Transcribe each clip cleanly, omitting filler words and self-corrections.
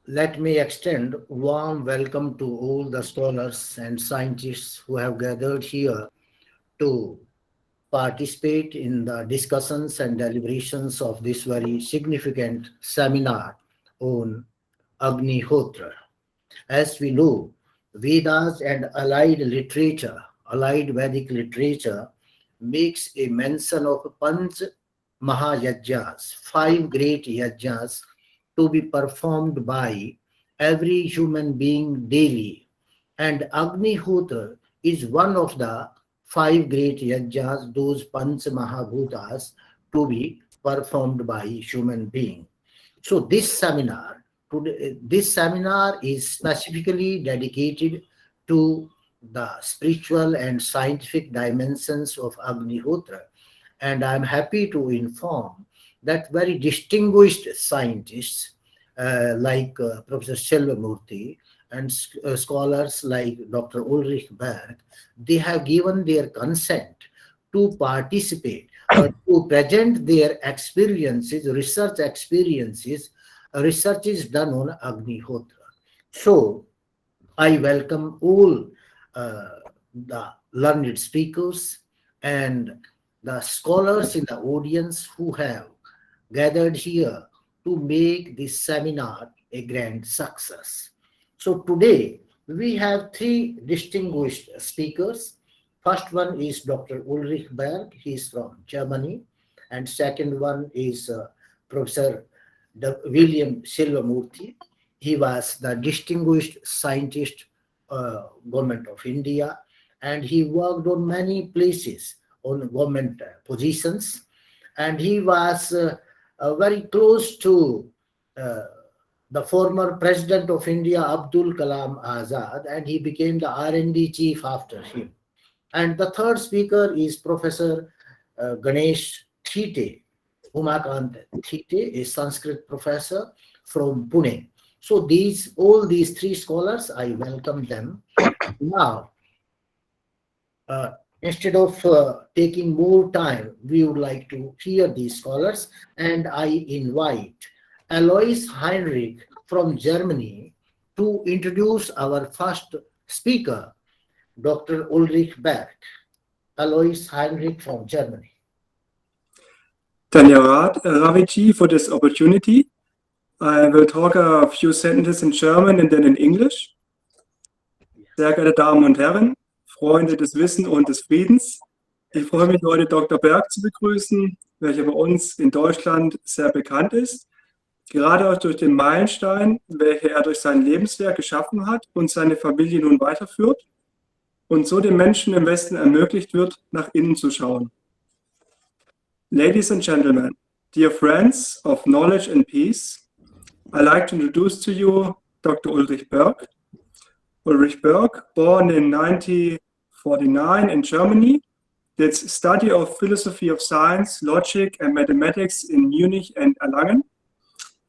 let me extend warm welcome to all the scholars and scientists who have gathered here to participate in the discussions and deliberations of this very significant seminar on Agnihotra. As we know, Vedas and allied Vedic literature, makes a mention of Panch Mahayajnas, five great yajnas to be performed by every human being daily. And Agnihotra is one of the five great yajnas, those Panch Mahabhutas, to be performed by human being. So this seminar is specifically dedicated to the spiritual and scientific dimensions of Agnihotra. And I'm happy to inform that very distinguished scientists Professor Selvamurthy and scholars like Dr. Ulrich Berk, they have given their consent to participate or to present their experiences, research is done on Agnihotra. So I welcome all the learned speakers and the scholars in the audience who have gathered here to make this seminar a grand success. So today we have three distinguished speakers. First one is Dr. Ulrich Berk, he is from Germany, and second one is Professor William Selvamurthy. He was the distinguished scientist, Government of India, and he worked on many places on government positions, and he was very close to the former President of India, Abdul Kalam Azad, and he became the R&D chief after him. And the third speaker is Professor Ganesh Thite, Umakant Thite, a Sanskrit professor from Pune. So all these three scholars, I welcome them. Now, instead of taking more time, we would like to hear these scholars, and I invite Alois Heinrich from Germany to introduce our first speaker, Dr. Ulrich Berk. Alois Heinrich from Germany. Dhanyawad, Raviji, for this opportunity. I will talk a few sentences in German and then in English. Sehr geehrte Damen und Herren, Freunde des Wissens und des Friedens. Ich freue mich, heute Dr. Berk zu begrüßen, welcher bei uns in Deutschland sehr bekannt ist. Gerade auch durch den Meilenstein, welcher er durch sein Lebenswerk geschaffen hat und seine Familie nun weiterführt und so den Menschen im Westen ermöglicht wird, nach innen zu schauen. Ladies and gentlemen, dear friends of knowledge and peace, I'd like to introduce to you Dr. Ulrich Berk. Ulrich Berk, born in 1949 in Germany, did study of philosophy of science, logic and mathematics in Munich and Erlangen.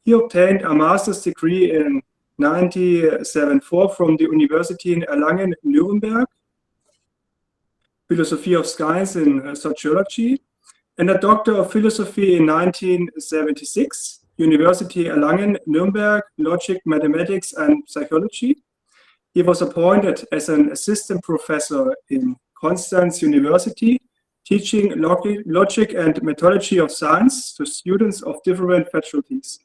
He obtained a master's degree in 1974 from the University in Erlangen, Nuremberg, philosophy of science in sociology, and a doctor of philosophy in 1976, University Erlangen, Nuremberg, logic, mathematics and psychology. He was appointed as an assistant professor in Konstanz University, teaching logic and methodology of science to students of different faculties.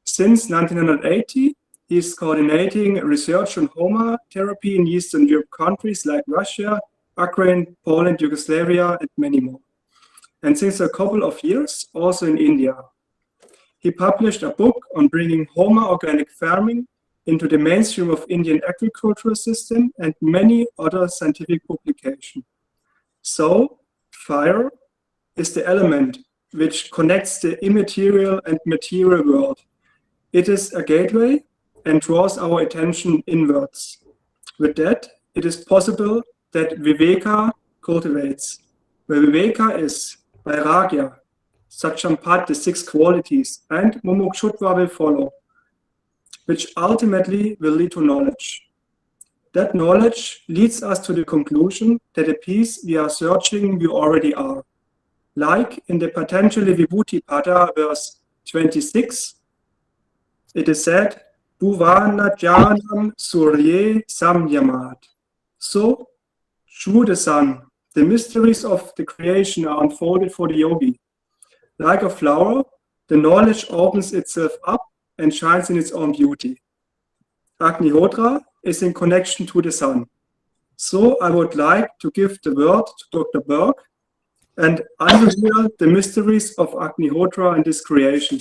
Since 1980, he is coordinating research on Homa therapy in Eastern Europe countries like Russia, Ukraine, Poland, Yugoslavia, and many more. And since a couple of years, also in India. He published a book on bringing Homa organic farming into the mainstream of Indian agricultural system and many other scientific publications. So, fire is the element which connects the immaterial and material world. It is a gateway and draws our attention inwards. With that, it is possible that Viveka cultivates. Where Viveka is, Vairagya, Satchampat, the six qualities, and Mumukshutva will follow, which ultimately will lead to knowledge. That knowledge leads us to the conclusion that the peace we are searching we already are. Like in the Patanjali Vibhuti Pada, verse 26, it is said, Bhuvanadhyanam Surye Samyamat. So, through the sun, the mysteries of the creation are unfolded for the yogi. Like a flower, the knowledge opens itself up and shines in its own beauty. Agnihotra is in connection to the sun. So I would like to give the word to Dr. Berk and unveil the mysteries of Agnihotra and this creation.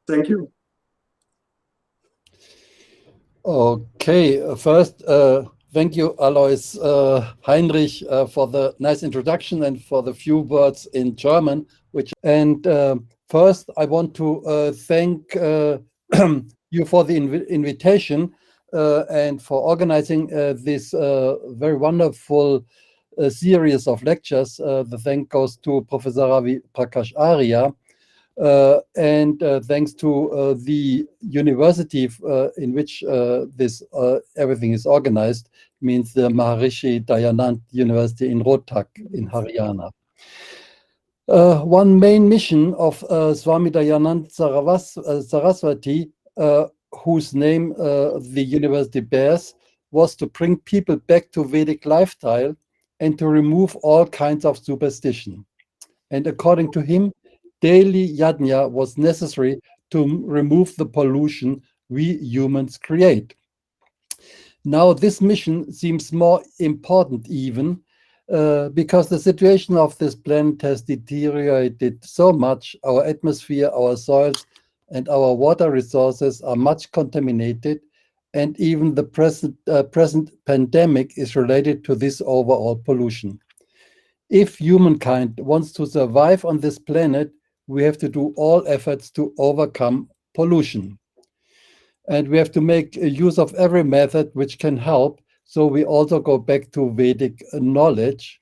Thank you. Okay, first, thank you, Alois Heinrich, for the nice introduction and for the few words in German. First, I want to thank you for the invitation and for organizing this very wonderful series of lectures. The thank goes to Professor Ravi Prakash Arya. Thanks to the university in which this everything is organized, means the Maharshi Dayanand University in Rohtak in Haryana. One main mission of Swami Dayanand Saraswati, whose name the university bears, was to bring people back to Vedic lifestyle and to remove all kinds of superstition. And according to him, daily yajna was necessary to remove the pollution we humans create. Now, this mission seems more important even because the situation of this planet has deteriorated so much. Our atmosphere, our soils, and our water resources are much contaminated, and even the present pandemic is related to this overall pollution. If humankind wants to survive on this planet, we have to do all efforts to overcome pollution. And we have to make use of every method which can help. So we also go back to Vedic knowledge.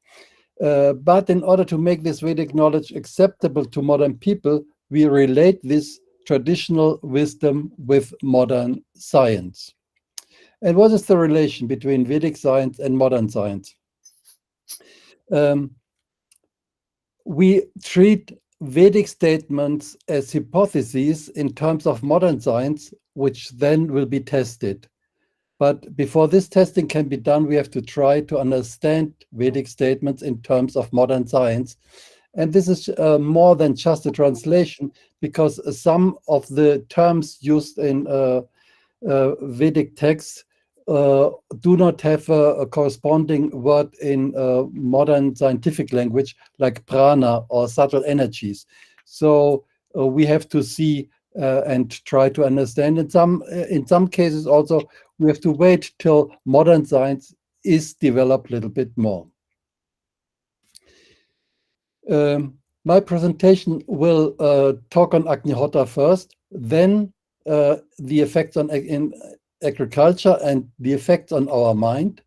But in order to make this Vedic knowledge acceptable to modern people, we relate this traditional wisdom with modern science. And what is the relation between Vedic science and modern science? We treat Vedic statements as hypotheses in terms of modern science, which then will be tested. But before this testing can be done, we have to try to understand Vedic statements in terms of modern science. And this is more than just a translation, because some of the terms used in Vedic texts do not have a corresponding word in modern scientific language, like prana or subtle energies. So we have to see and try to understand. In some cases also, we have to wait till modern science is developed a little bit more. My presentation will talk on Agnihotra first, then the effects in agriculture and the effects on our mind,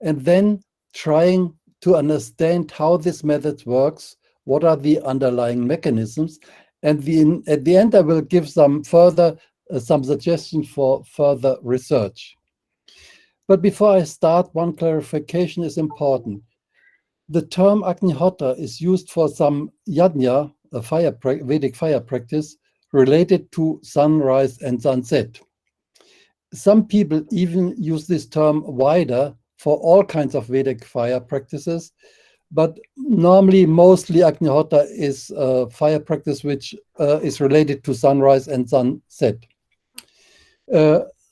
and then trying to understand how this method works, what are the underlying mechanisms, and at the end I will give some suggestions for further research. But before I start, one clarification is important. The term Agnihotra is used for some yajna, a Vedic fire practice, related to sunrise and sunset. Some people even use this term wider for all kinds of Vedic fire practices, but normally, mostly Agnihotra is a fire practice which is related to sunrise and sunset.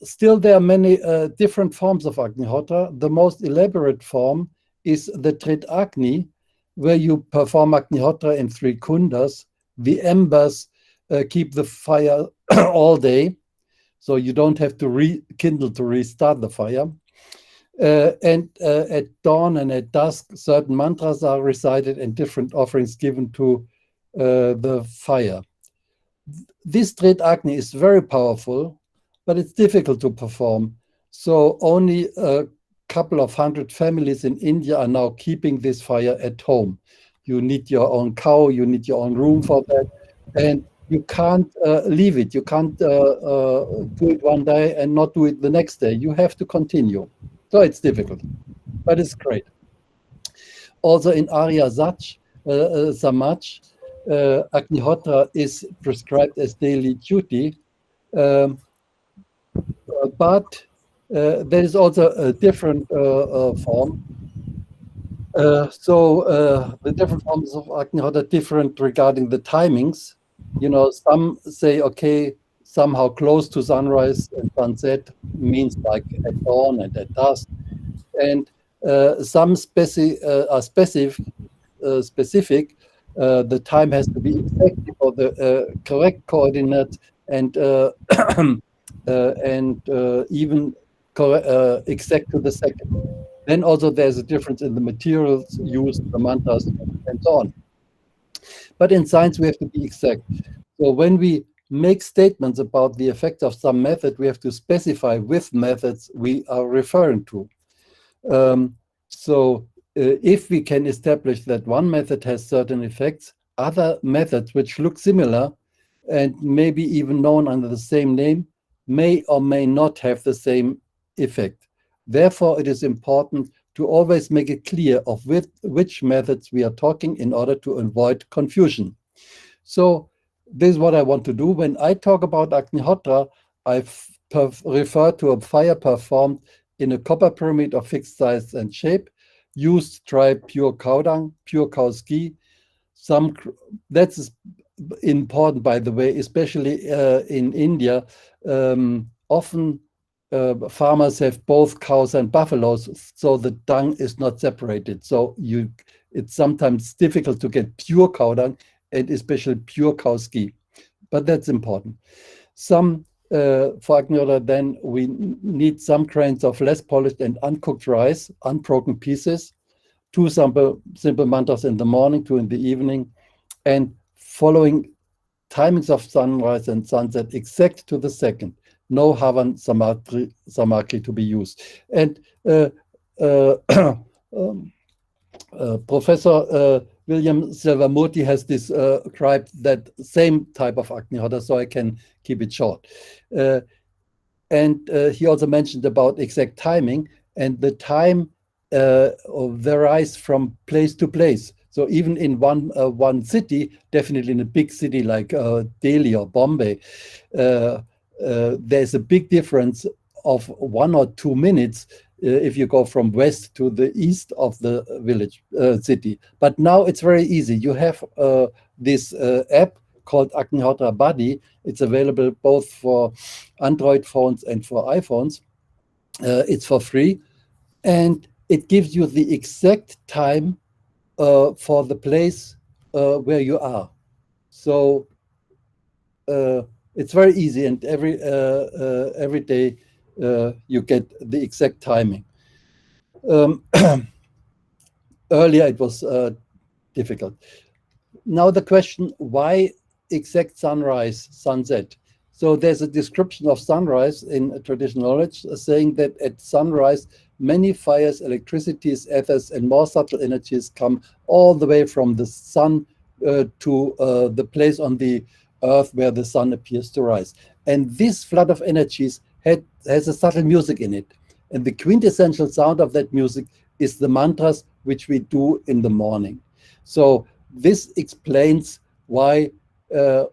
Still, there are many different forms of Agnihotra. The most elaborate form is the Trit Agni, where you perform Agnihotra in 3 kundas. The embers keep the fire all day, so you don't have to rekindle to restart the fire. And at dawn and at dusk, certain mantras are recited and different offerings given to the fire. This Trit Agni is very powerful, but it's difficult to perform. So only a couple of 100 families in India are now keeping this fire at home. You need your own cow, you need your own room for that, and you can't leave it. You can't do it one day and not do it the next day. You have to continue. So it's difficult, but it's great. Also in Arya Samaj, Agnihotra is prescribed as daily duty. But there is also a different form. The different forms of Agnihotra are different regarding the timings. You know, some say, okay, somehow close to sunrise and sunset means like at dawn and at dusk. And some are specific. The time has to be exactly for the correct coordinate and even exact to the second. Then also there's a difference in the materials used, the mantras, and so on. But in science, we have to be exact. So when we make statements about the effects of some method, we have to specify which methods we are referring to. If we can establish that one method has certain effects, other methods which look similar and maybe even known under the same name may or may not have the same effect. Therefore, it is important to always make it clear of which methods we are talking in order to avoid confusion. So this is what I want to do. When I talk about Agnihotra, I refer to a fire performed in a copper pyramid of fixed size and shape, used dry pure cow dung, pure cow's ghee. That's important, by the way, especially in India. Often farmers have both cows and buffaloes, so the dung is not separated. So it's sometimes difficult to get pure cow dung and especially pure cow's ghee. But that's important. For Agnihotra, then we need some grains of less polished and uncooked rice, unbroken pieces, 2 simple mantras in the morning, 2 in the evening, and following timings of sunrise and sunset exact to the second. No Havan Samakri to be used. And Professor William Silvermurti has described that same type of Agnihotra, so I can keep it short. And he also mentioned about exact timing, and the time varies from place to place. So even in one city, definitely in a big city like Delhi or Bombay, there's a big difference of 1 or 2 minutes if you go from west to the east of the village city. But now it's very easy. You have this app called Agnihotra Buddy. It's available both for Android phones and for iPhones. It's for free, and it gives you the exact time for the place where you are. So it's very easy, and every day you get the exact timing. Earlier it was difficult. Now the question, why exact sunrise, sunset? So there's a description of sunrise in traditional knowledge saying that at sunrise, many fires, electricities, ethers, and more subtle energies come all the way from the sun to the place on the earth where the sun appears to rise. And this flood of energies has a subtle music in it. And the quintessential sound of that music is the mantras which we do in the morning. So this explains why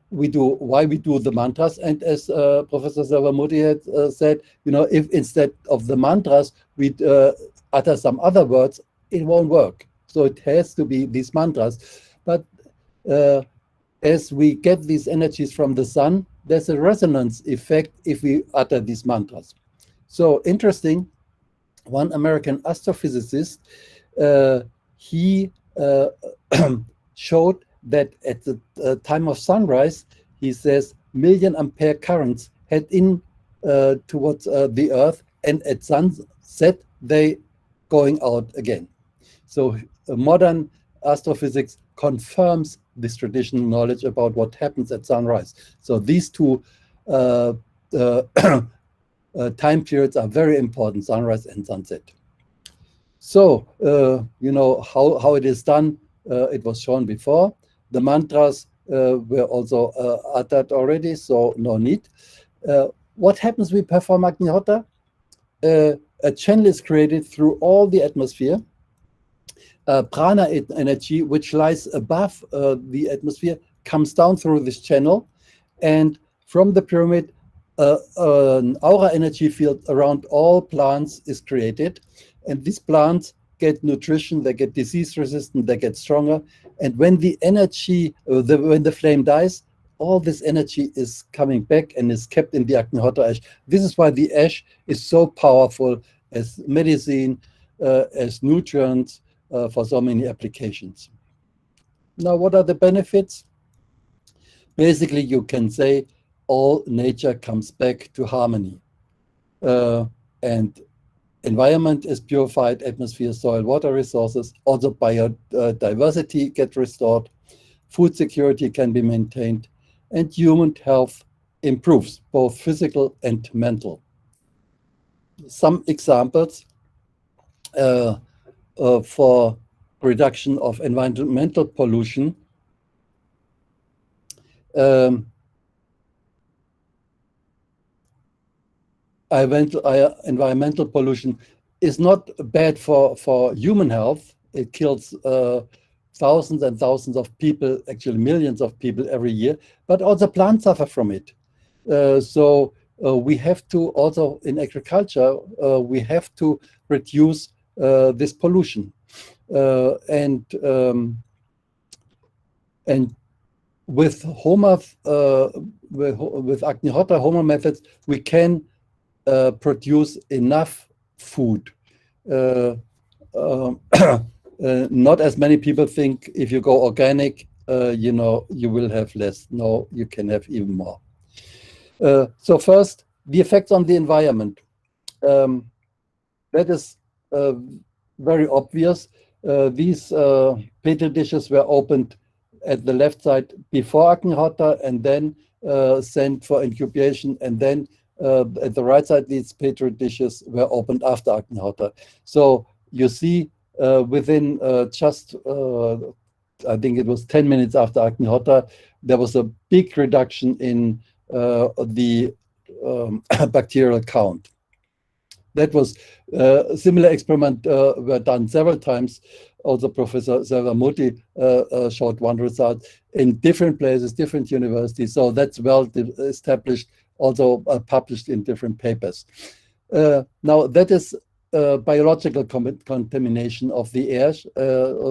we do the mantras. And as Professor Silvermurti had said, if instead of the mantras we utter some other words, it won't work. So it has to be these mantras. But as we get these energies from the sun, there's a resonance effect if we utter these mantras. So interesting, one American astrophysicist, he showed that at the time of sunrise, he says, million ampere currents head in towards the earth, and at sunset, they going out again. So modern astrophysics confirms this traditional knowledge about what happens at sunrise. So these two time periods are very important, sunrise and sunset. So, how it is done, it was shown before. The mantras were also uttered already, so no need. What happens we perform Agnihotra? A channel is created through all the atmosphere. Prana energy, which lies above the atmosphere, comes down through this channel, and from the pyramid, an aura energy field around all plants is created, and these plants get nutrition, they get disease resistant, they get stronger. And when the energy, when the flame dies, all this energy is coming back and is kept in the Agnihotra ash. This is why the ash is so powerful as medicine, as nutrients for so many applications. Now, what are the benefits? Basically, you can say all nature comes back to harmony. And environment is purified, atmosphere, soil, water resources, also biodiversity get restored, food security can be maintained, and human health improves, both physical and mental. Some examples for reduction of environmental pollution. Environmental pollution is not bad for human health. It kills thousands and thousands of people, actually millions of people every year, but also plants suffer from it. So we have to also, in agriculture, we have to reduce this pollution. And with Homa, with Agnihotra Homa methods, we can produce enough food. Not as many people think if you go organic, you know, you will have less. No, you can have even more. So first, the effects on the environment. That is very obvious. These petri dishes were opened at the left side before Agnihotra and then sent for incubation, and then at the right side, these petri dishes were opened after Agnihotra. So you see within just, I think it was 10 minutes after Agnihotra, there was a big reduction in the bacterial count. That was a similar experiment were done several times. Also, Professor Selvamuti showed one result in different places, different universities. So that's well established, also published in different papers. Now, that is biological contamination of the air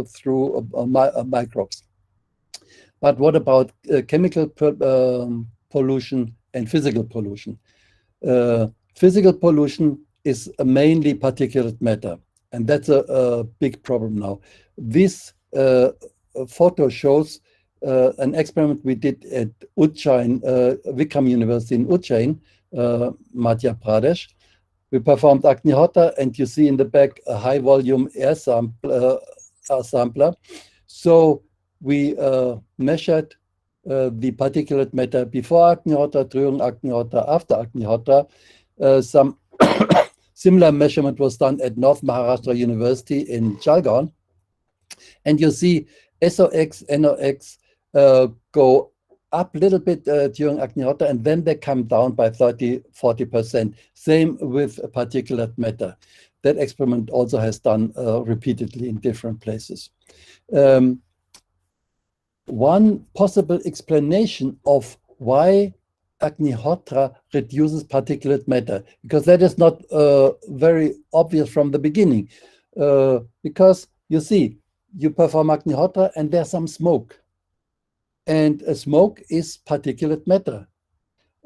through microbes. But what about chemical pollution and physical pollution? Physical pollution is mainly particulate matter, and that's a big problem now. This photo shows an experiment we did at Ujjain, Vikram University in Ujjain, Madhya Pradesh. We performed Agnihotra, and you see in the back a high volume air sampler. So we measured the particulate matter before Agnihotra, during Agnihotra, after Agnihotra. Some similar measurement was done at North Maharashtra University in Jalgaon. And you see SOX, NOx go up a little bit during Agnihotra, and then they come down by 30–40%. Same with particulate matter. That experiment also has done repeatedly in different places. One possible explanation of why Agnihotra reduces particulate matter, because that is not very obvious from the beginning. Because you see, you perform Agnihotra and there's some smoke. And smoke is particulate matter.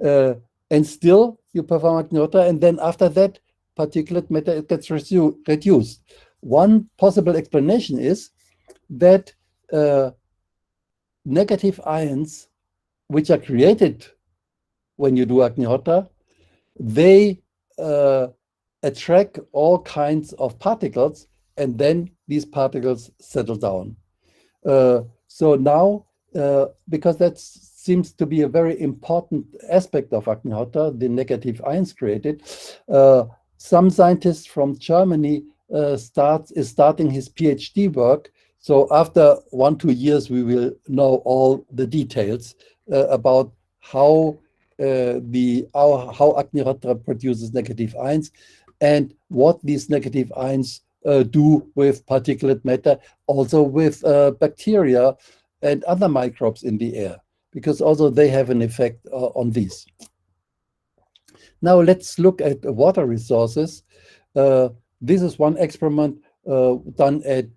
And still you perform Agnihotra, and then after that, particulate matter gets reduced. One possible explanation is that negative ions, which are created when you do Agnihotra, they attract all kinds of particles, and then these particles settle down. So now, because that seems to be a very important aspect of Agnihotra, the negative ions created, some scientists from Germany is starting his PhD work. So after 1–2 years, we will know all the details about how Agnihotra produces negative ions and what these negative ions do with particulate matter, also with bacteria and other microbes in the air, because also they have an effect on these. Now let's look at water resources. This is one experiment done at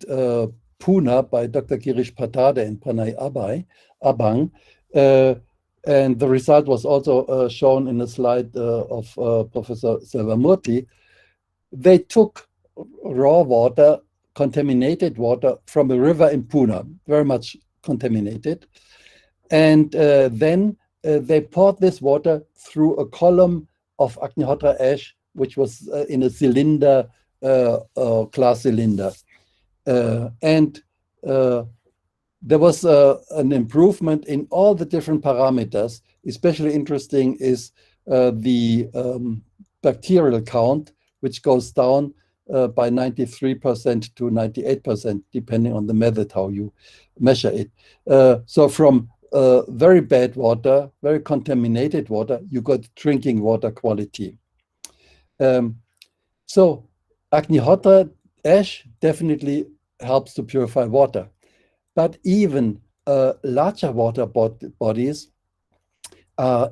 Pune by Dr. Girish Patade and Pranay Abang. And the result was also shown in a slide of Professor Selvamurthy. They took raw water, contaminated water from a river in Pune, very much contaminated. And then they poured this water through a column of Agnihotra ash, which was in a cylinder, glass cylinder. And there was an improvement in all the different parameters. Especially interesting is the bacterial count, which goes down by 93% to 98%, depending on the method how you measure it. So from very bad water, very contaminated water, you got drinking water quality. So Agnihotra ash definitely helps to purify water. But even larger water bodies are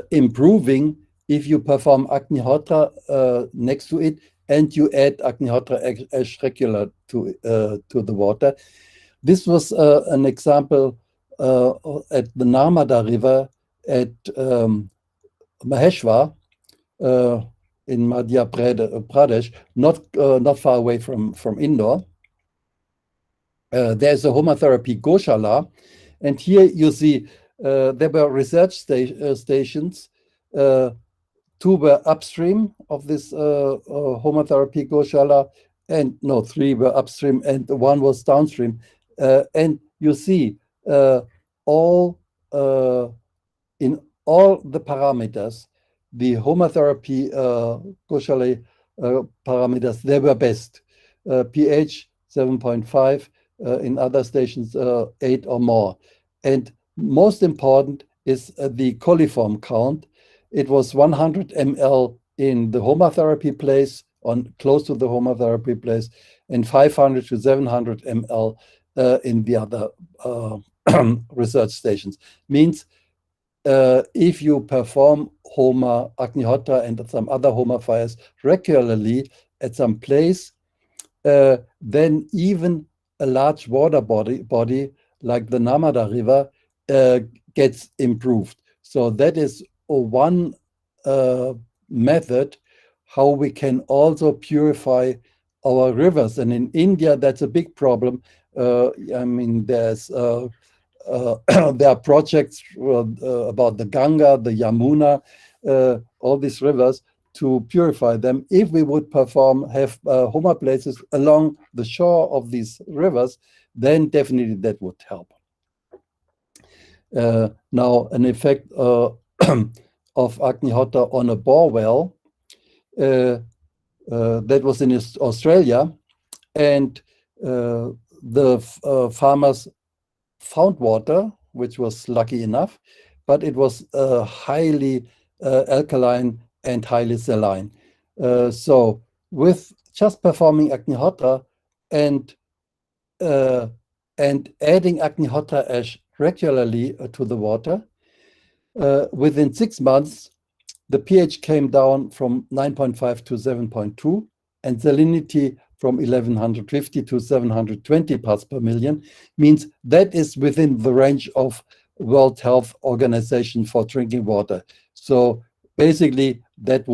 improving if you perform Agnihotra next to it and you add Agnihotra ash regular to the water. This was an example at the Narmada River at Maheshwar in Madhya Pradesh, not far away from Indore. There's a Homa Therapy Goshala, and here you see there were research stations. Two were upstream of this Homa Therapy Goshala, and no, three were upstream, and one was downstream. And you see all in all the parameters, the Homa Therapy Goshala parameters, they were best. pH 7.5. In other stations, 8 or more. And most important is the coliform count. It was 100 ml in the Homa Therapy place, close to the Homa Therapy place, and 500 to 700 ml in the other research stations. Means if you perform Homa, Agnihotra, and some other Homa fires regularly at some place, then even a large water body like the Narmada River gets improved. So that is one method how we can also purify our rivers. And in India, that's a big problem. I mean, there's there are projects about the Ganga, the Yamuna, all these rivers, to purify them. If we would have Homa places along the shore of these rivers, then definitely that would help. Now, an effect of Agnihotra on a bore well, that was in Australia, and the farmers found water, which was lucky enough, but it was highly alkaline and highly saline. So with just performing Agnihotra and adding Agnihotra ash regularly to the water, within 6 months, the pH came down from 9.5 to 7.2, and salinity from 1150 to 720 parts per million, means that is within the range of World Health Organization for drinking water. So basically, that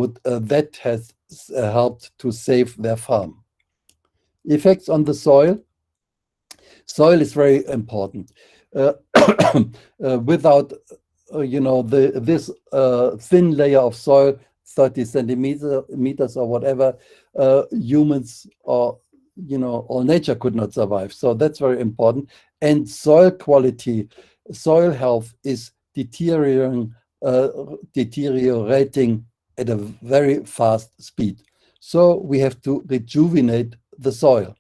has helped to save their farm. Effects on the soil. Soil is very important. Without this thin layer of soil, 30 centimeters or whatever, humans or all nature could not survive. So that's very important. And soil quality, soil health is deteriorating at a very fast speed. So we have to rejuvenate the soil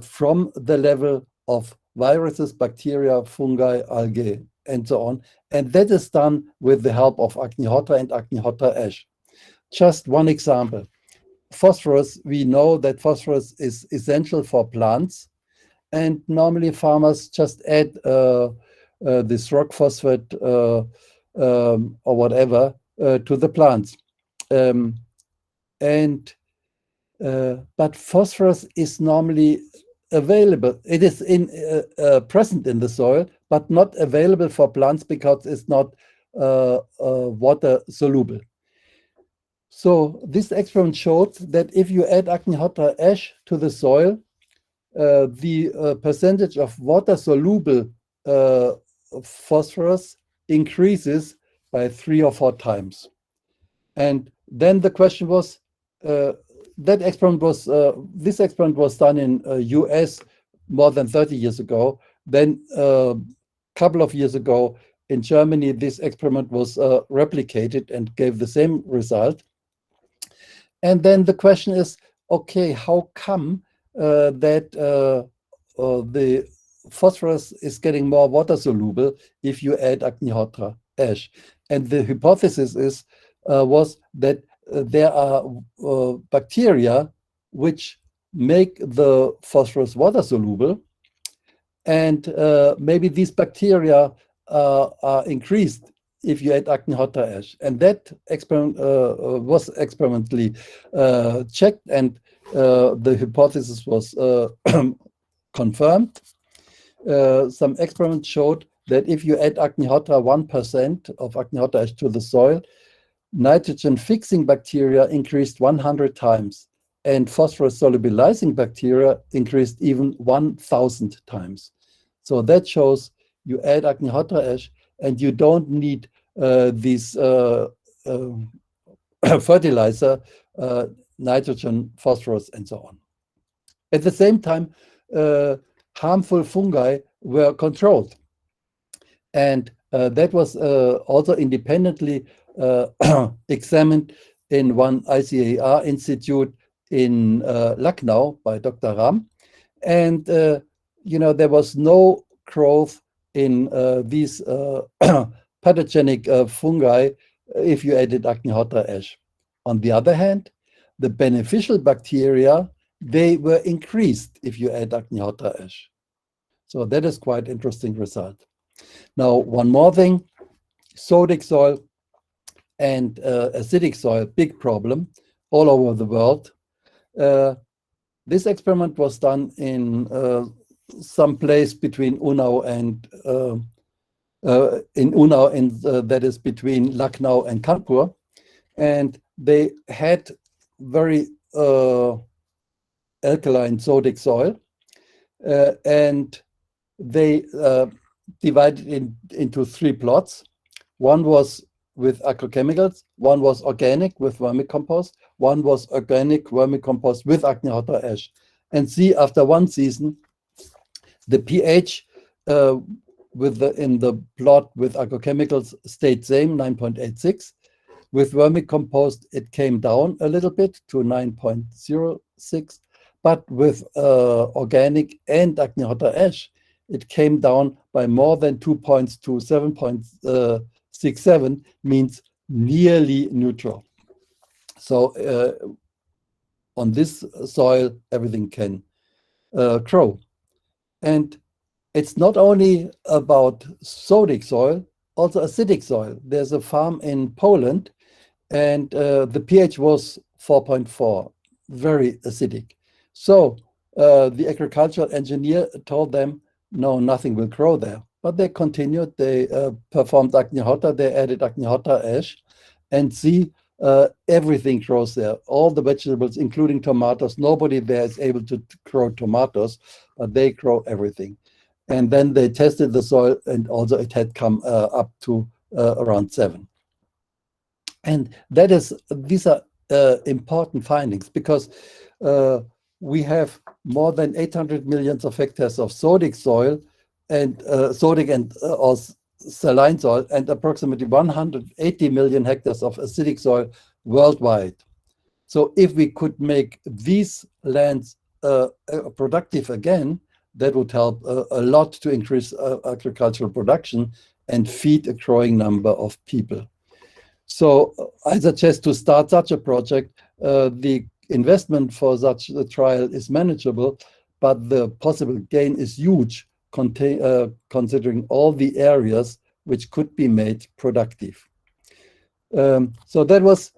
from the level of viruses, bacteria, fungi, algae, and so on. And that is done with the help of Agnihotra and Agnihotra ash. Just one example. Phosphorus, we know that phosphorus is essential for plants. And normally farmers just add this rock phosphate or whatever to the plants. But phosphorus is normally available. It is present in the soil, but not available for plants because it's not water soluble. So this experiment showed that if you add Agnihotra ash to the soil, the percentage of water soluble phosphorus increases by 3 or 4 times. And then the question was, this experiment was done in US more than 30 years ago. Then a couple of years ago in Germany, this experiment was replicated and gave the same result. And then the question is, okay, how come that the phosphorus is getting more water soluble if you add Agnihotra ash? And the hypothesis was that there are bacteria which make the phosphorus water soluble, and maybe these bacteria are increased if you add Agnihotra ash. And that experiment was experimentally checked, and the hypothesis was confirmed. Some experiments showed that if you add Agnihotra, 1% of Agnihotra ash to the soil, nitrogen fixing bacteria increased 100 times, and phosphorus solubilizing bacteria increased even 1,000 times. So that shows you add Agnihotra ash and you don't need these fertilizer, nitrogen, phosphorus, and so on. At the same time, harmful fungi were controlled. And that was also independently examined in one ICAR institute in Lucknow by Dr. Ram. And, there was no growth in these pathogenic fungi if you added Agnihotra ash. On the other hand, the beneficial bacteria, they were increased if you add Agnihotra ash. So that is quite interesting result. Now, one more thing, sodic soil and acidic soil, big problem all over the world. This experiment was done in some place between Unnao and that is between Lucknow and Kanpur, and they had very alkaline sodic soil, and they divided into 3 plots. One was with agrochemicals, one was organic with vermicompost, one was organic vermicompost with Agnihotra ash. And see, after 1 season, the pH in the plot with agrochemicals stayed same, 9.86. With vermicompost, it came down a little bit to 9.06. But with organic and Agnihotra ash, it came down by more than 2 points to 7.67, means nearly neutral. So on this soil, everything can grow. And it's not only about sodic soil, also acidic soil. There's a farm in Poland, and the pH was 4.4, very acidic. So the agricultural engineer told them, no, nothing will grow there. But they continued, they performed Agnihotra, they added Agnihotra ash, and see, everything grows there. All the vegetables, including tomatoes, nobody there is able to grow tomatoes, but they grow everything. And then they tested the soil, and also it had come up to around 7. And these are important findings, because we have more than 800 million hectares of sodic soil, and sodic and saline soil, and approximately 180 million hectares of acidic soil worldwide. So if we could make these lands productive again, that would help a lot to increase agricultural production and feed a growing number of people. So I suggest to start such a project. The investment for such a trial is manageable, but the possible gain is huge, considering all the areas which could be made productive. So that was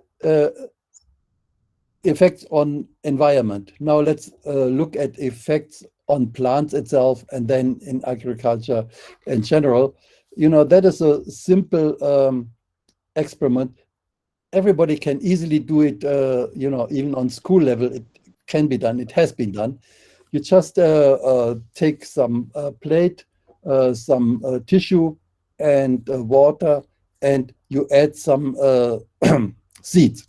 effects on environment. Now let's look at effects on plants itself and then in agriculture in general. You know, that is a simple experiment. Everybody can easily do it, you know, even on school level, it can be done, it has been done. You just take some plate, some tissue and water, and you add some seeds.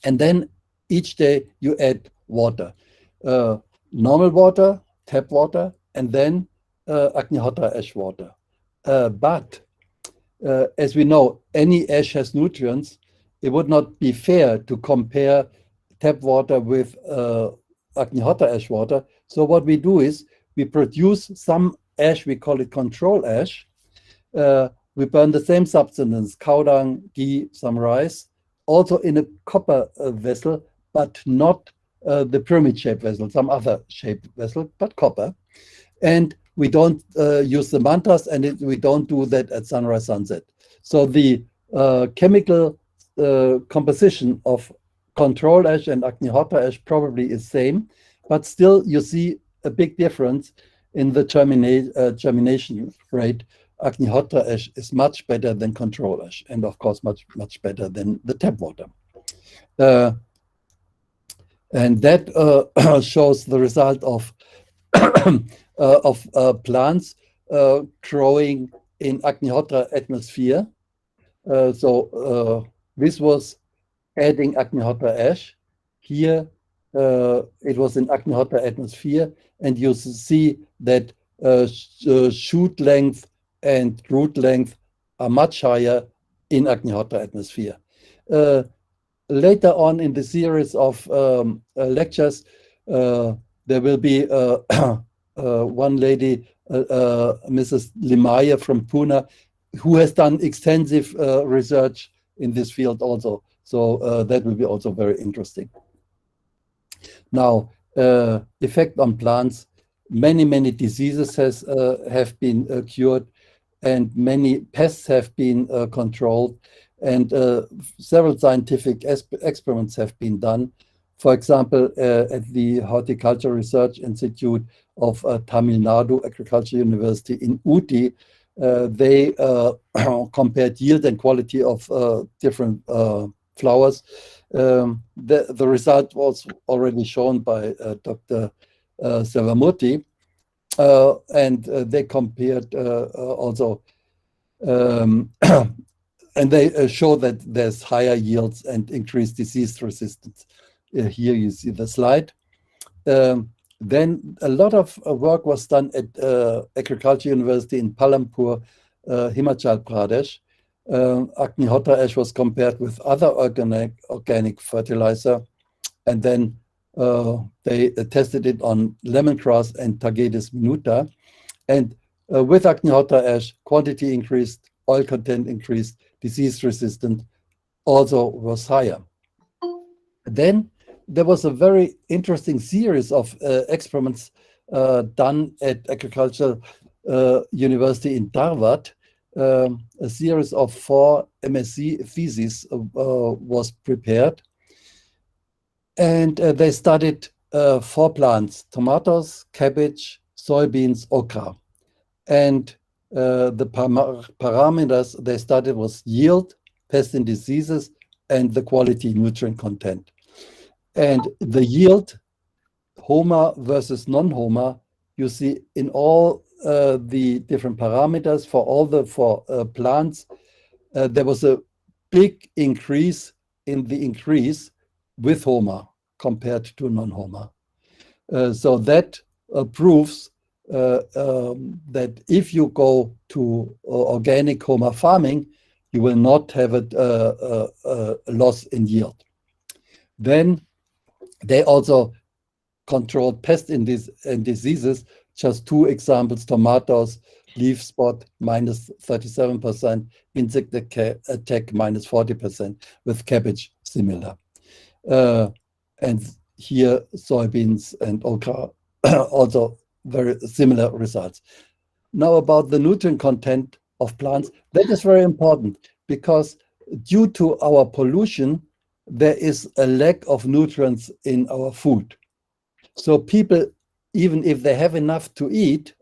And then each day you add water, normal water, tap water, and then Agnihotra ash water. But as we know, any ash has nutrients. It would not be fair to compare tap water with Agnihotra ash water. So what we do is we produce some ash, we call it control ash. We burn the same substance, cow dung, ghee, some rice, also in a copper vessel, but not the pyramid-shaped vessel, some other shaped vessel, but copper. And we don't use the mantras, and we don't do that at sunrise, sunset. So the chemical composition of control ash and Agnihotra ash probably is same, but still you see a big difference in the germination rate. Agnihotra ash is much better than control ash, and of course much better than the tap water. And that shows the result of plants growing in Agnihotra atmosphere. This was adding Agnihotra ash. Here it was in Agnihotra atmosphere, and you see that shoot length and root length are much higher in Agnihotra atmosphere. Later on in the series of lectures, there will be one lady, Mrs. Limaya from Pune, who has done extensive research in this field also. So that will be also very interesting. Now, effect on plants. Many diseases have been cured, and many pests have been controlled, and several scientific experiments have been done. For example, at the Horticulture Research Institute of Tamil Nadu Agriculture University in Uti, they compared yield and quality of different flowers. The result was already shown by Dr. Savamurthy, and they compared also, and they show that there's higher yields and increased disease resistance. Here you see the slide. Then a lot of work was done at Agriculture University in Palampur, Himachal Pradesh. Agnihotra ash was compared with other organic fertilizer, and then they tested it on lemongrass and Tagetes minuta. And with Agnihotra ash, quantity increased, oil content increased, disease resistant also was higher. Then there was a very interesting series of experiments done at Agricultural University in Dharwad. A series of 4 MSc theses was prepared, and they studied 4 plants: tomatoes, cabbage, soybeans, okra. And the parameters they studied was yield, pest and diseases, and the quality nutrient content. And the yield, Homa versus non-Homa, you see in all the different parameters for all the 4 plants, there was a big increase in the increase with Homa compared to non-Homa. So that proves that if you go to organic Homa farming, you will not have a loss in yield. Then they also controlled pests and diseases. Just 2 examples: tomatoes, leaf spot -37%, insect attack -40%, with cabbage similar. And here soybeans and okra also very similar results. Now about the nutrient content of plants, that is very important, because due to our pollution, there is a lack of nutrients in our food. So people, even if they have enough to eat,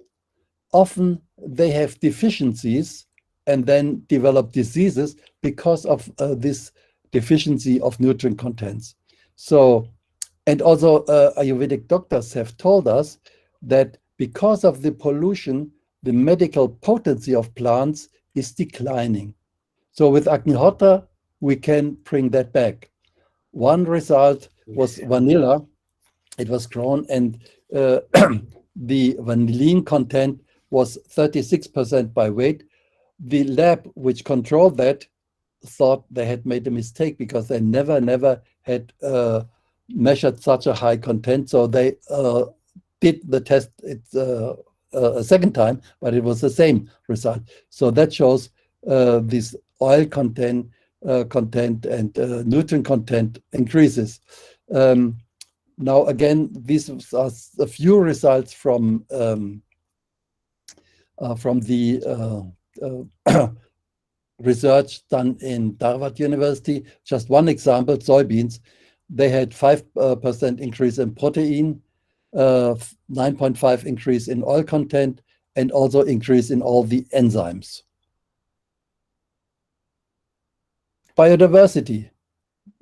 often they have deficiencies and then develop diseases because of this deficiency of nutrient contents. So, and also Ayurvedic doctors have told us that because of the pollution, the medical potency of plants is declining. So with Agnihotra, we can bring that back. One result was vanilla. It was grown, and the vanillin content was 36% by weight. The lab which controlled that thought they had made a mistake because they never had measured such a high content. So they did the test a second time, but it was the same result. So that shows this oil content and nutrient content increases. Now again, these are a few results from the research done in Harvard University. Just one example: soybeans. They had 5% increase in protein, 9.5 increase in oil content, and also increase in all the enzymes. Biodiversity.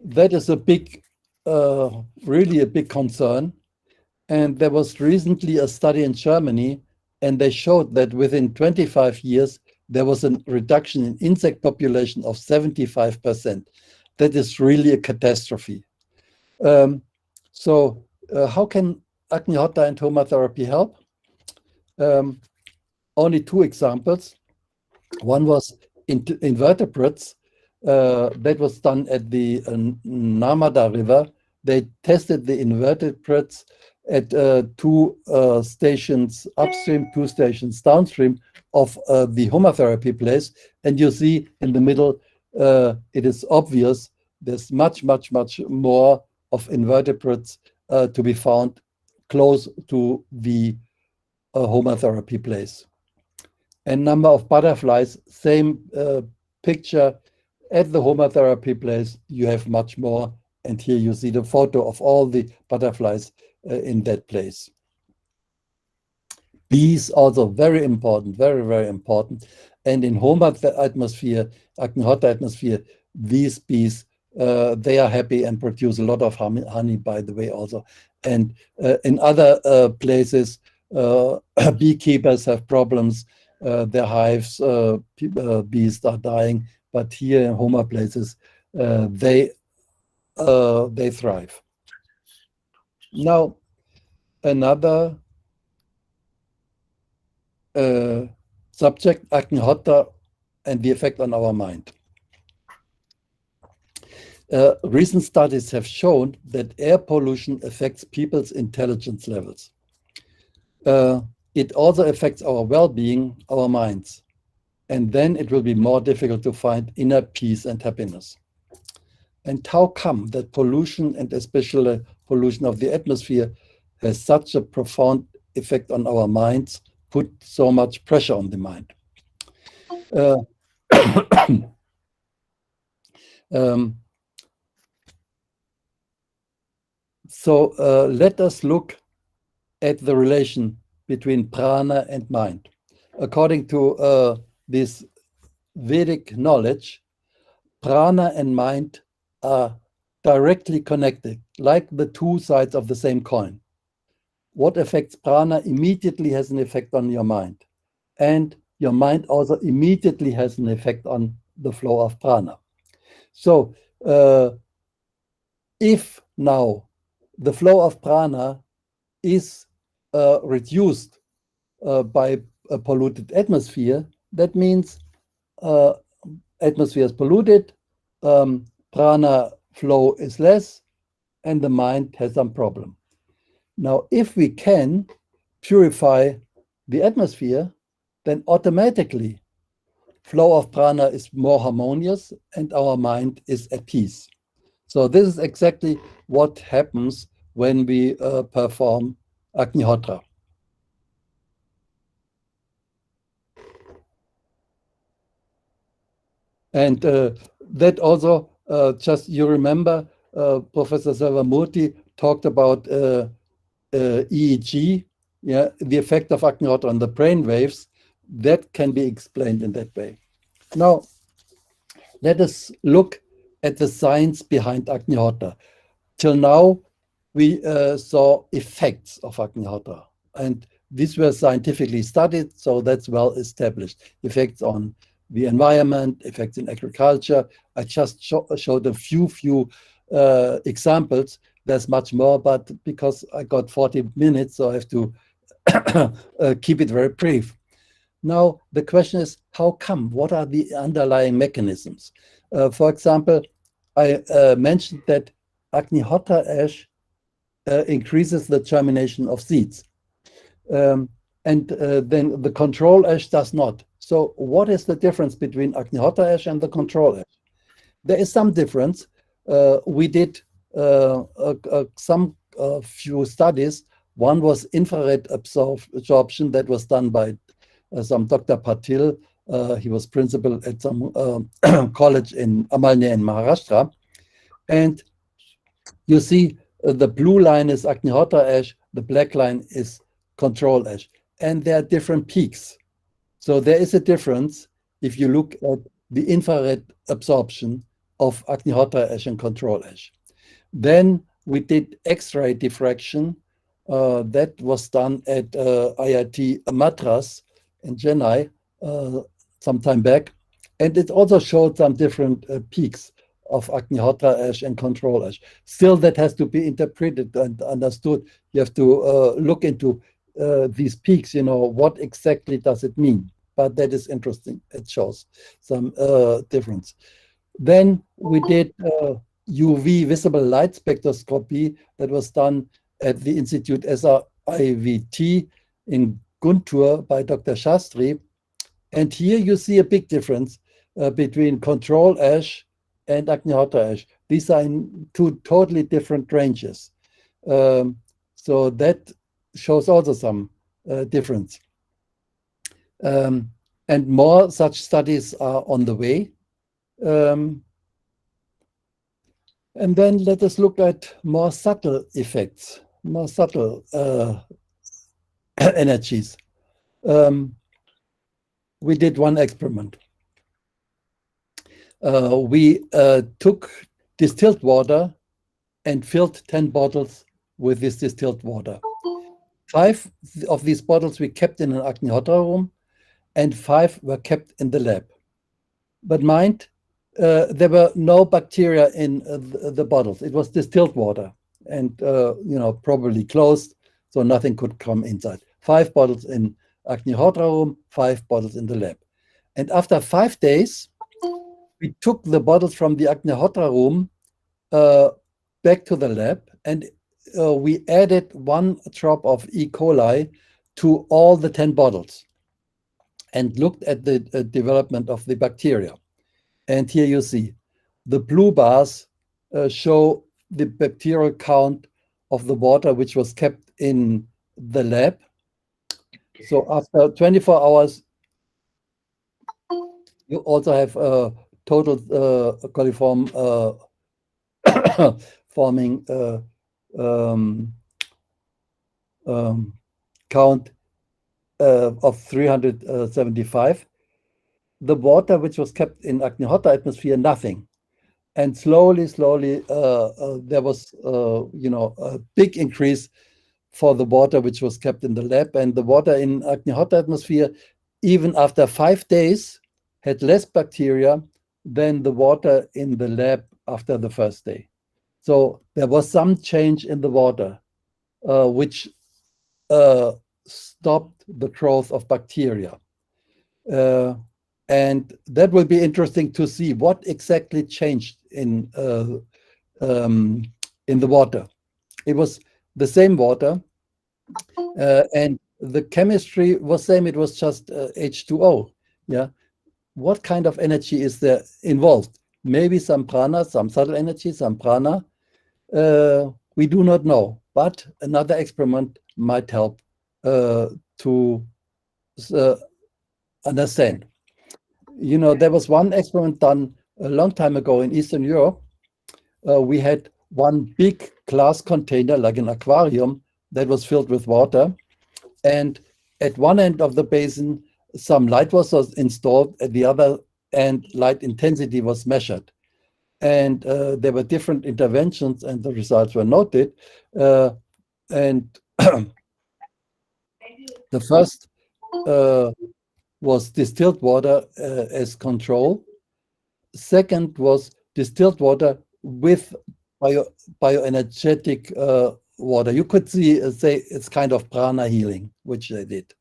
That is a big, really a big concern. And there was recently a study in Germany, and they showed that within 25 years, there was a reduction in insect population of 75%. That is really a catastrophe. So how can Agnihotra and Homa therapy help? Only two examples. One was invertebrates. That was done at the Narmada River. They tested the invertebrates at 2 stations upstream, 2 stations downstream of the Homa therapy place. And you see in the middle, it is obvious there's much more of invertebrates to be found close to the Homa therapy place. And number of butterflies, same picture. At the Homa therapy place, you have much more. And here you see the photo of all the butterflies in that place. Bees also very important, very important. And in Homa atmosphere, Agnihotra atmosphere, these bees, they are happy and produce a lot of honey, by the way, also. And in other places, beekeepers have problems. Their hives, bees are dying. But here in Homa places, they thrive. Now, another subject, Agnihotra and the effect on our mind. Recent studies have shown that air pollution affects people's intelligence levels. It also affects our well-being, our minds. And then it will be more difficult to find inner peace and happiness. And how come that pollution, and especially pollution of the atmosphere, has such a profound effect on our minds, put so much pressure on the mind? So let us look at the relation between prana and mind. According to this Vedic knowledge, prana and mind are directly connected, like the two sides of the same coin. What affects prana immediately has an effect on your mind. And your mind also immediately has an effect on the flow of prana. So if now the flow of prana is reduced by a polluted atmosphere, that means atmosphere is polluted, prana flow is less, and the mind has some problem. Now, if we can purify the atmosphere, then automatically flow of prana is more harmonious and our mind is at peace. So this is exactly what happens when we perform Agnihotra. And that also, just you remember, Professor Sarvamurthy talked about EEG, yeah, the effect of Agnihotra on the brain waves. That can be explained in that way. Now, let us look at the science behind Agnihotra. Till now, we saw effects of Agnihotra, and these were scientifically studied, so that's well established. Effects on the environment, effects in agriculture. I just showed a few examples. There's much more, but because I got 40 minutes, so I have to keep it very brief. Now, the question is, how come? What are the underlying mechanisms? For example, I mentioned that Agnihotra ash increases the germination of seeds. And then the control ash does not. So what is the difference between Agnihotra ash and the control ash? There is some difference. We did some few studies. One infrared infrared absorption that was done by some Dr. Patil. He was principal at some college in Amalnya in Maharashtra. And you see the blue line is Agnihotra ash, the black line is control ash. And there are different peaks. So there is a difference if you look at the infrared absorption of Agnihotra ash and control ash. Then we did X-ray diffraction. That was done at IIT Madras in Chennai some time back. And it also showed some different peaks of Agnihotra ash and control ash. Still, that has to be interpreted and understood. You have to look into these peaks, what exactly does it mean? But that is interesting. It shows some difference. Then we did UV visible light spectroscopy that was done at the Institute SRIVT in Guntur by Dr. Shastri. And here you see a big difference between control ash and Agnihotra ash. These are in two totally different ranges. So that shows also some difference. And more such studies are on the way. And then let us look at more subtle effects, more subtle energies. We did one experiment. We took distilled water and filled 10 bottles with this distilled water. 5 of these bottles we kept in an Agnihotra room, and 5 were kept in the lab. But mind, there were no bacteria in the bottles. It was distilled water and, probably closed, so nothing could come inside. 5 bottles in Agnihotra room, 5 bottles in the lab. And after 5 days, we took the bottles from the Agnihotra room back to the lab, and we added 1 drop of E. coli to all the 10 bottles and looked at the development of the bacteria. And here you see the blue bars show the bacterial count of the water which was kept in the lab. So after 24 hours, you also have a total coliform forming count of 375. The water which was kept in Agnihotra atmosphere, nothing. And slowly, there was, a big increase for the water which was kept in the lab. And the water in Agnihotra atmosphere, even after 5 days, had less bacteria than the water in the lab after the first day. So there was some change in the water, which stopped the growth of bacteria. And that will be interesting to see what exactly changed in the water. It was the same water, and the chemistry was same. It was just H2O. Yeah. What kind of energy is there involved? Maybe some prana, some subtle energy, some prana. We do not know, but another experiment might help to understand. There was one experiment done a long time ago in Eastern Europe. We had one big glass container, like an aquarium, that was filled with water. And at one end of the basin, some light was installed. At the other end, light intensity was measured. And there were different interventions, and the results were noted. And the first was distilled water as control. Second was distilled water with bioenergetic water. You could say it's kind of prana healing, which they did.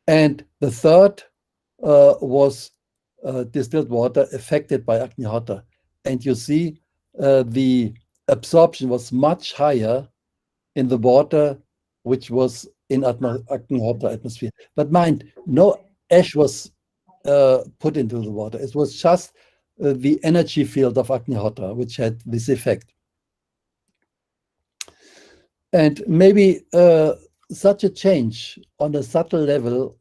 And the third was distilled water affected by Agnihotra. And you see the absorption was much higher in the water which was in Agnihotra atmosphere. But mind, no ash was put into the water. It was just the energy field of Agnihotra which had this effect. And maybe such a change on a subtle level,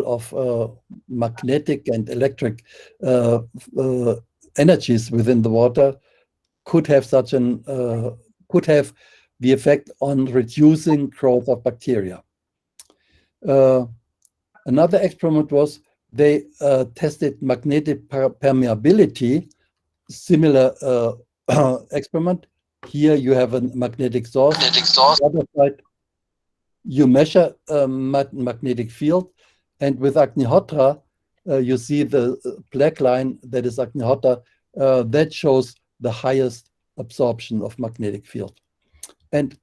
of magnetic and electric energies within the water could have the effect on reducing growth of bacteria. Another experiment was they tested magnetic permeability. Similar experiment. Here you have a magnetic source. On the other side, you measure magnetic field, and with Agnihotra, you see the black line that is Agnihotra. That shows the highest absorption of magnetic field. And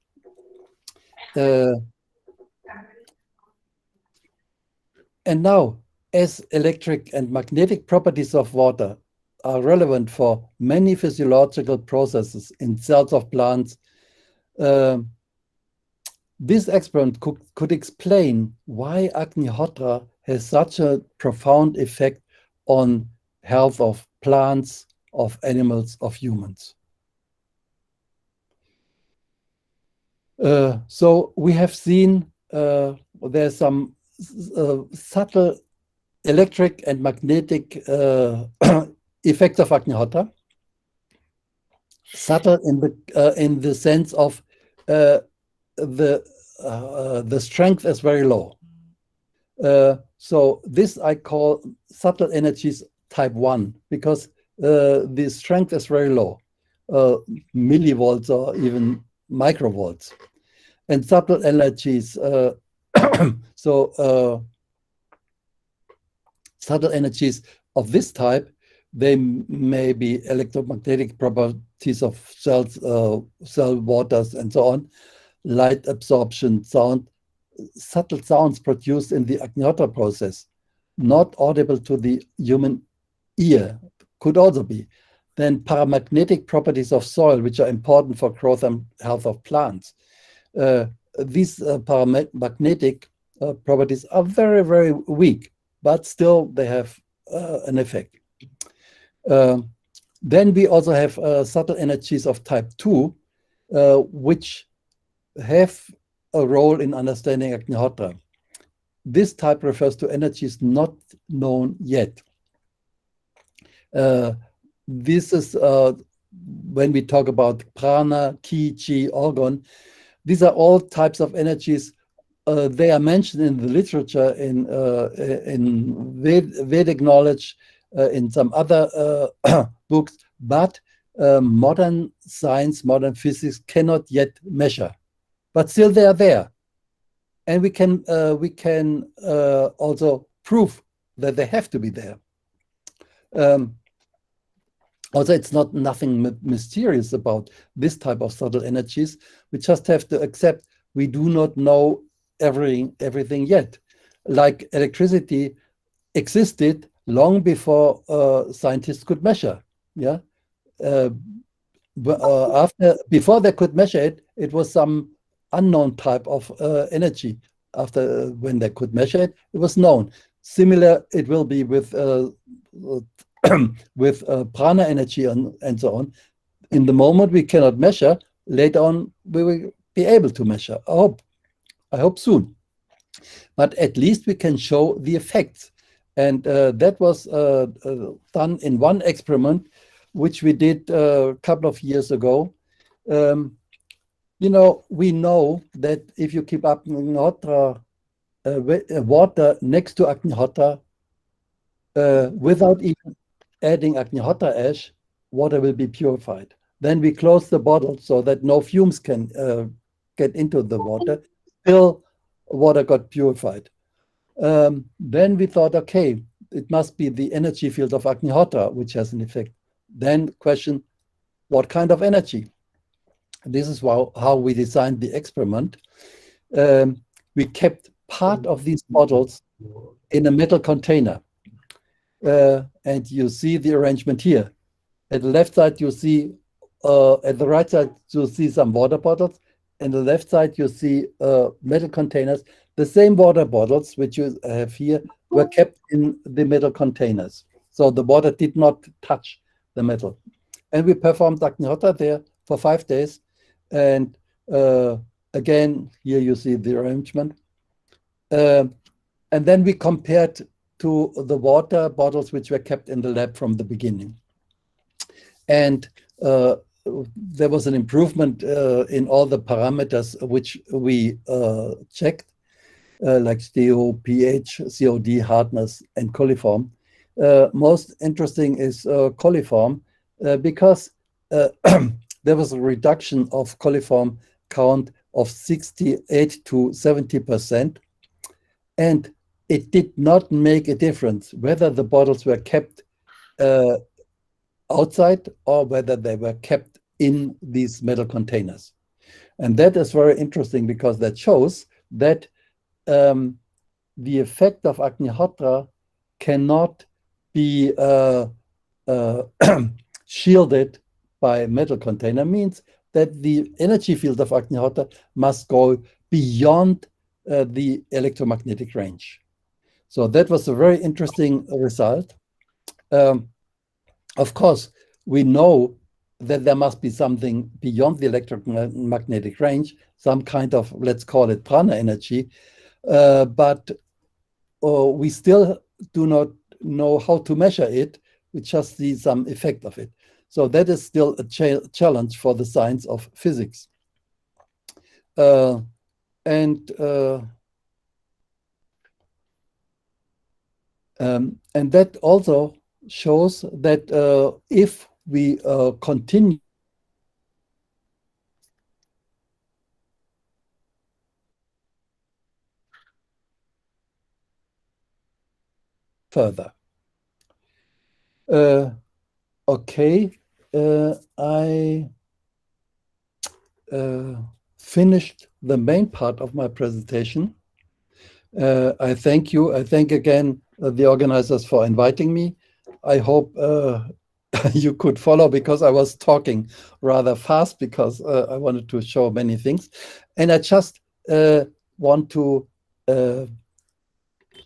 now, as electric and magnetic properties of water are relevant for many physiological processes in cells of plants, this experiment could explain why Agnihotra has such a profound effect on health of plants, of animals, of humans. So we have seen there's some subtle electric and magnetic effects of Agnihotra. Subtle in the sense of the strength is very low. So this I call subtle energies type 1, because the strength is very low, millivolts or even microvolts. And subtle energies, subtle energies of this type, they may be electromagnetic properties of cells, cell waters, and so on, light absorption, sound, subtle sounds produced in the Agnihotra process, not audible to the human ear, could also be. Then paramagnetic properties of soil, which are important for growth and health of plants. These paramagnetic properties are very, very weak, but still they have an effect. Then we also have subtle energies of type 2, which have a role in understanding Agnihotra. This type refers to energies not known yet. This is when we talk about prana, ki, chi, organ. These are all types of energies. They are mentioned in the literature, in Vedic knowledge, in some other books, but modern science, modern physics cannot yet measure. But still they are there. And we can also prove that they have to be there. Also, it's nothing mysterious about this type of subtle energies. We just have to accept we do not know everything yet. Like electricity existed long before scientists could measure. Yeah, before they could measure it, it was some unknown type of energy. After when they could measure it, it was known. Similar, it will be with prana energy and so on. In the moment we cannot measure, later on we will be able to measure. I hope soon. But at least we can show the effects. And that was done in one experiment which we did a couple of years ago. You know, we know that if you keep Agnihotra water next to Agnihotra without even adding Agnihotra ash, water will be purified. Then we close the bottle so that no fumes can get into the water. Still, water got purified. Then we thought, okay, it must be the energy field of Agnihotra which has an effect. Then question, what kind of energy? This is how we designed the experiment. We kept part of these bottles in a metal container. And you see the arrangement here. At the left side, you see, at the right side, you see some water bottles. And the left side, you see metal containers. The same water bottles, which you have here, were kept in the metal containers. So the water did not touch the metal. And we performed Agnihotra there for 5 days. And again, here you see the arrangement. And then we compared to the water bottles which were kept in the lab from the beginning. And there was an improvement in all the parameters which we checked, like STO, pH, COD, hardness, and coliform. Most interesting is coliform because there was a reduction of coliform count of 68 to 70%. And it did not make a difference whether the bottles were kept outside or whether they were kept in these metal containers. And that is very interesting because that shows that the effect of Agnihotra cannot be shielded by metal container. Means that the energy field of Agnihotra must go beyond the electromagnetic range. So that was a very interesting result. Of course, we know that there must be something beyond the electromagnetic range, some kind of, let's call it prana energy, but we still do not know how to measure it. We just see some effect of it. So that is still a challenge for the science of physics. And that also shows that if we continue further. Okay, I finished the main part of my presentation. I thank you. I thank again the organizers for inviting me. I hope you could follow because I was talking rather fast because I wanted to show many things. And I just want to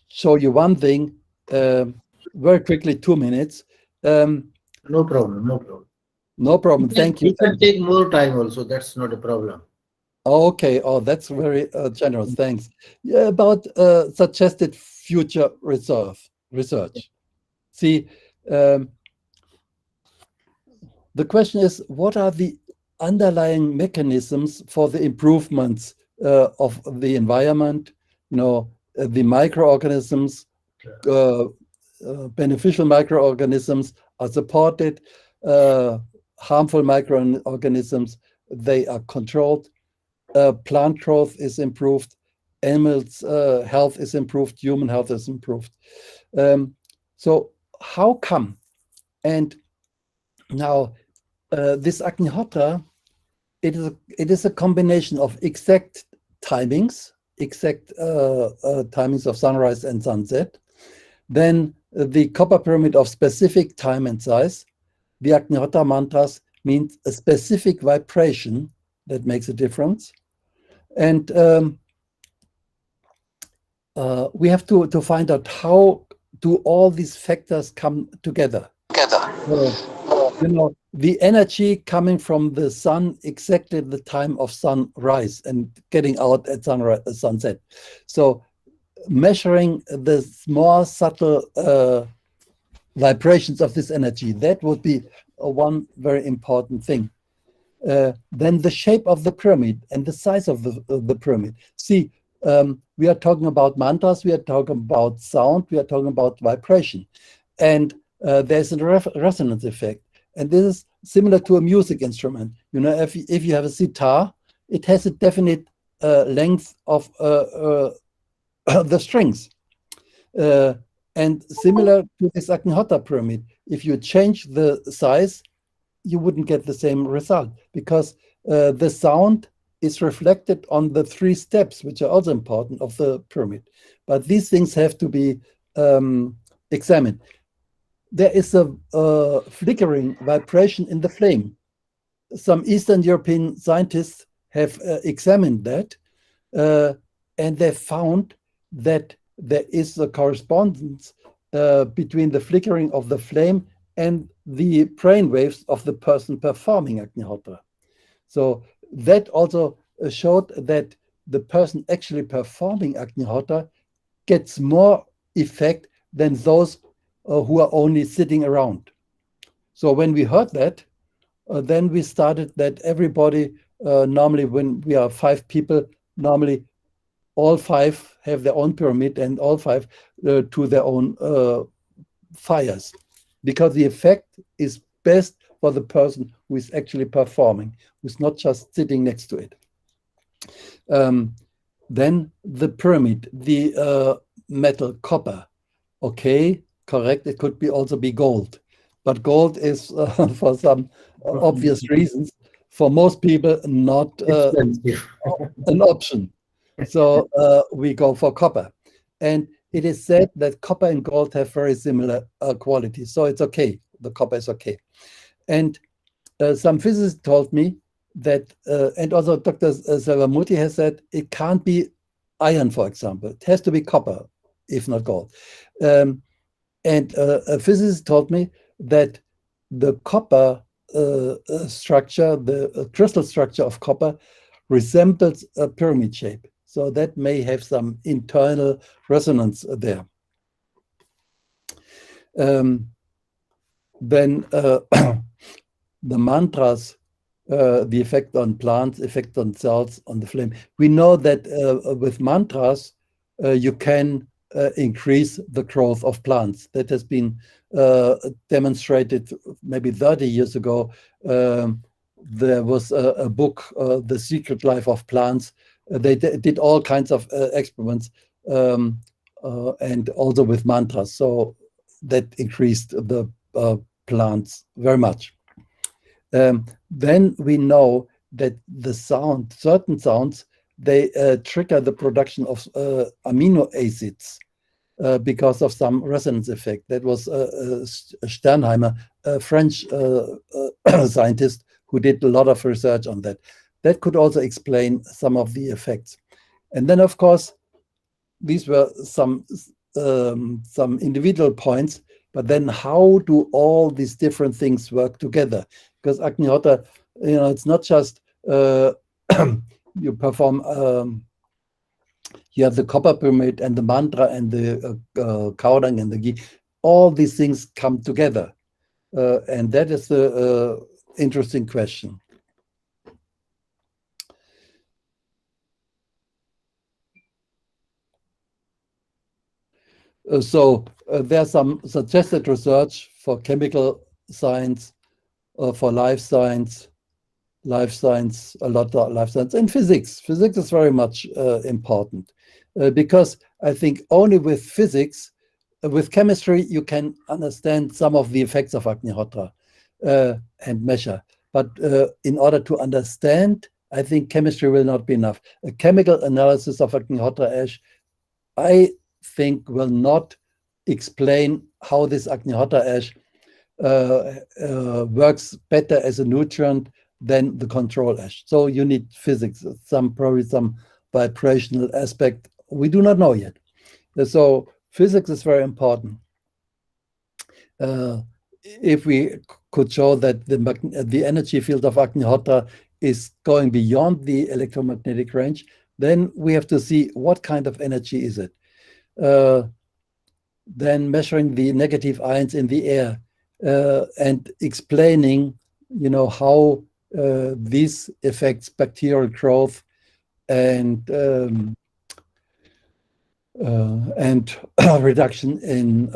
show you one thing very quickly, 2 minutes. No problem, no problem. No problem, thank you. You can take more time also, that's not a problem. Okay, oh, that's very generous, thanks. Yeah, about suggested future research. See, the question is, what are the underlying mechanisms for the improvements of the environment? You know, the microorganisms, beneficial microorganisms are supported, harmful microorganisms, they are controlled, plant growth is improved, animals' health is improved, human health is improved. So how come? And now this Agnihotra, it is a combination of exact timings, timings of sunrise and sunset, then the copper pyramid of specific time and size. The Agnihotra mantras means a specific vibration that makes a difference. And we have to find out how do all these factors come together. You know, the energy coming from the sun exactly at the time of sunrise and getting out at sunset. So measuring the more subtle vibrations of this energy, that would be one very important thing. Then the shape of the pyramid and the size of the pyramid. See, we are talking about mantras, we are talking about sound, we are talking about vibration. And there's a resonance effect. And this is similar to a music instrument. You know, if you have a sitar, it has a definite length of the strings. And similar to this Agnihotra pyramid, if you change the size, you wouldn't get the same result, because the sound is reflected on the 3 steps, which are also important of the pyramid. But these things have to be examined. There is a flickering vibration in the flame. Some Eastern European scientists have examined that, and they found that there is a correspondence between the flickering of the flame and the brain waves of the person performing Agnihotra. So that also showed that the person actually performing Agnihotra gets more effect than those who are only sitting around. So when we heard that, then we started that everybody, normally when we are 5 people, normally all 5 have their own pyramid and all 5 to their own fires, because the effect is best for the person who is actually performing, who's not just sitting next to it. Then the pyramid, the metal copper, okay, correct, it could also be gold, but gold is for some obvious reasons, for most people not an option. So we go for copper. And it is said that copper and gold have very similar qualities. So it's okay. The copper is okay. And some physicists told me that, and also Dr. Salvamuti has said, it can't be iron, for example. It has to be copper, if not gold. And a physicist told me that the copper structure, the crystal structure of copper resembles a pyramid shape. So that may have some internal resonance there. Then the mantras, the effect on plants, effect on cells, on the flame. We know that with mantras, you can increase the growth of plants. That has been demonstrated maybe 30 years ago. There was a book, The Secret Life of Plants. They did all kinds of experiments, and also with mantras. So that increased the plants very much. Then we know that the sound, certain sounds, they trigger the production of amino acids because of some resonance effect. That was Sternheimer, a French scientist who did a lot of research on that. That could also explain some of the effects. And then, of course, these were some individual points, but then how do all these different things work together? Because Agnihotra, you know, it's not just you perform, you have the copper pyramid and the mantra and the kaurang and the ghee. All these things come together. And that is the interesting question. So there's some suggested research for chemical science, for life science, a lot of life science, and physics. Physics is very much important because I think only with physics, with chemistry, you can understand some of the effects of Agnihotra and measure. But in order to understand, I think chemistry will not be enough. A chemical analysis of Agnihotra ash, I think, will not explain how this Agnihotra ash works better as a nutrient than the control ash. So you need physics, probably some vibrational aspect. We do not know yet. So physics is very important. If we could show that the energy field of Agnihotra is going beyond the electromagnetic range, then we have to see what kind of energy is it. Then measuring the negative ions in the air. and explaining, how this affects bacterial growth and reduction in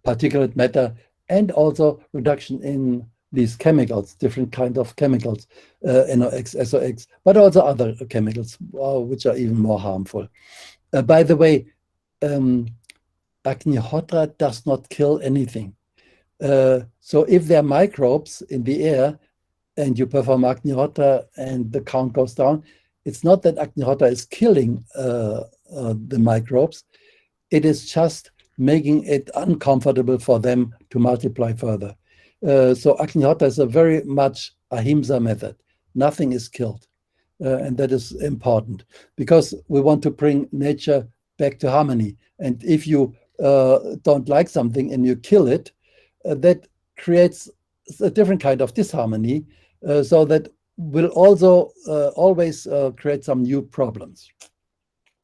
particulate matter, and also reduction in these chemicals, different kind of chemicals, NOx, SOx, but also other chemicals, which are even more harmful. By the way, Agnihotra does not kill anything. So if there are microbes in the air and you perform Agnihotra and the count goes down, it's not that Agnihotra is killing the microbes. It is just making it uncomfortable for them to multiply further. So Agnihotra is a very much ahimsa method. Nothing is killed. And that is important because we want to bring nature back to harmony. And if you don't like something and you kill it, that creates a different kind of disharmony. So that will also always create some new problems.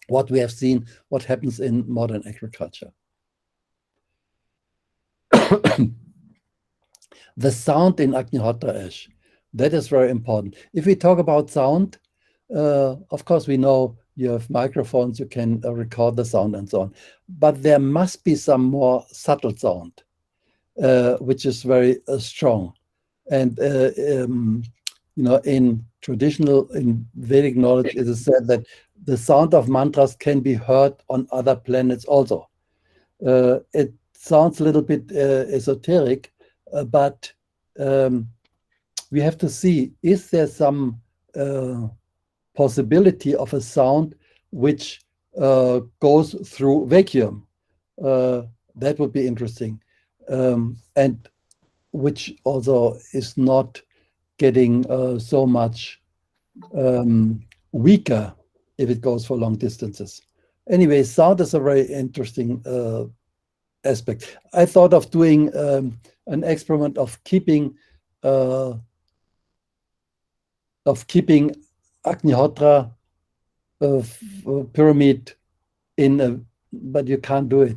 What we have seen, what happens in modern agriculture. The sound in Agnihotra ash, that is very important. If we talk about sound, of course we know you have microphones, you can record the sound and so on. But there must be some more subtle sound, which is very strong. And in Vedic knowledge, it is said that the sound of mantras can be heard on other planets also. It sounds a little bit esoteric, but we have to see, is there some possibility of a sound which goes through vacuum? That would be interesting. And which also is not getting so much weaker if it goes for long distances. Anyway, sound is a very interesting aspect. I thought of doing an experiment of keeping Agnihotra pyramid in a, but you can't do it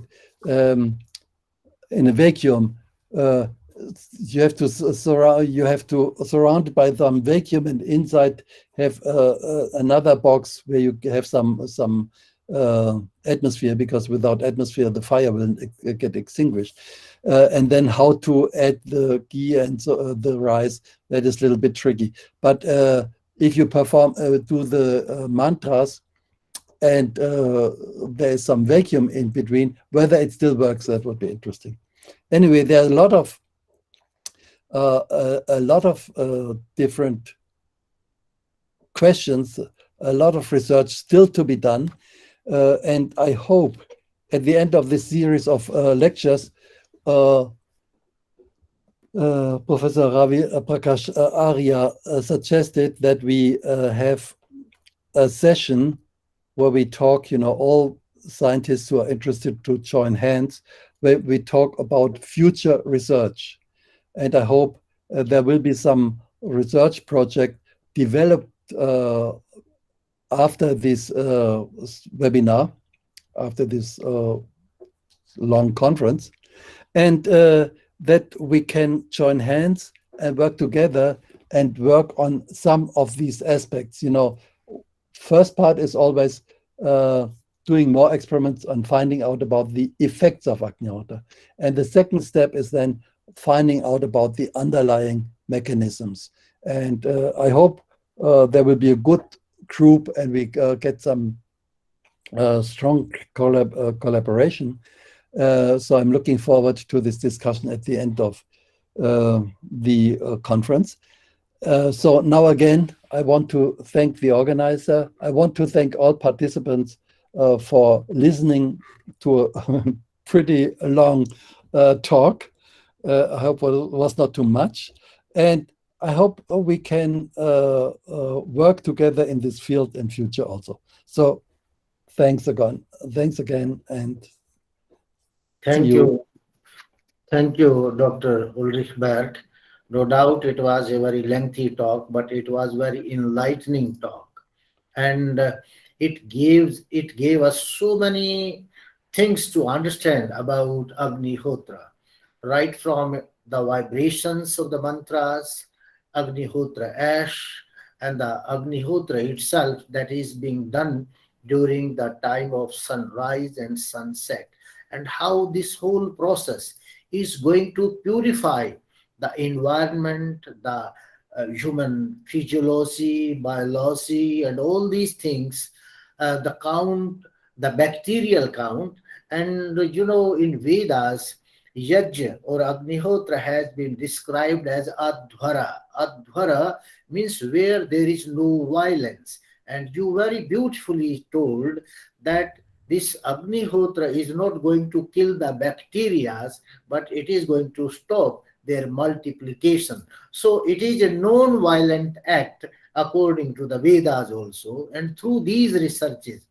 in a vacuum. You have to surround it by some vacuum, and inside have another box where you have some atmosphere, because without atmosphere the fire will get extinguished. And then how to add the ghee and the rice, that is a little bit tricky. But if you do the mantras and there is some vacuum in between, whether it still works, that would be interesting. Anyway, there are a lot of different questions, a lot of research still to be done. And I hope at the end of this series of lectures, Professor Ravi Prakash Arya suggested that we have a session where we talk, all scientists who are interested to join hands, where we talk about future research. And I hope there will be some research project developed after this webinar, after this long conference, and that we can join hands and work together and work on some of these aspects. First part is always doing more experiments and finding out about the effects of Agnihotra. And the second step is then finding out about the underlying mechanisms. And I hope there will be a good group and we get some strong collaboration. So I'm looking forward to this discussion at the end of the conference. So now again, I want to thank the organizer. I want to thank all participants for listening to a pretty long talk. I hope it was not too much. And I hope we can work together in this field in future also. So thanks again, and Thank you. Thank you, Dr. Ulrich Berk. No doubt it was a very lengthy talk, but it was very enlightening talk. And it gave us so many things to understand about Agnihotra. right from the vibrations of the mantras, Agnihotra ash, and the Agnihotra itself that is being done during the time of sunrise and sunset, and how this whole process is going to purify the environment, the human physiology, biology, and all these things, the count, the bacterial count. And in Vedas, Yajna or Agnihotra has been described as Adhvara. Adhvara means where there is no violence. And you very beautifully told that this Agnihotra is not going to kill the bacteria, but it is going to stop their multiplication. So it is a non-violent act according to the Vedas also. And through these researches,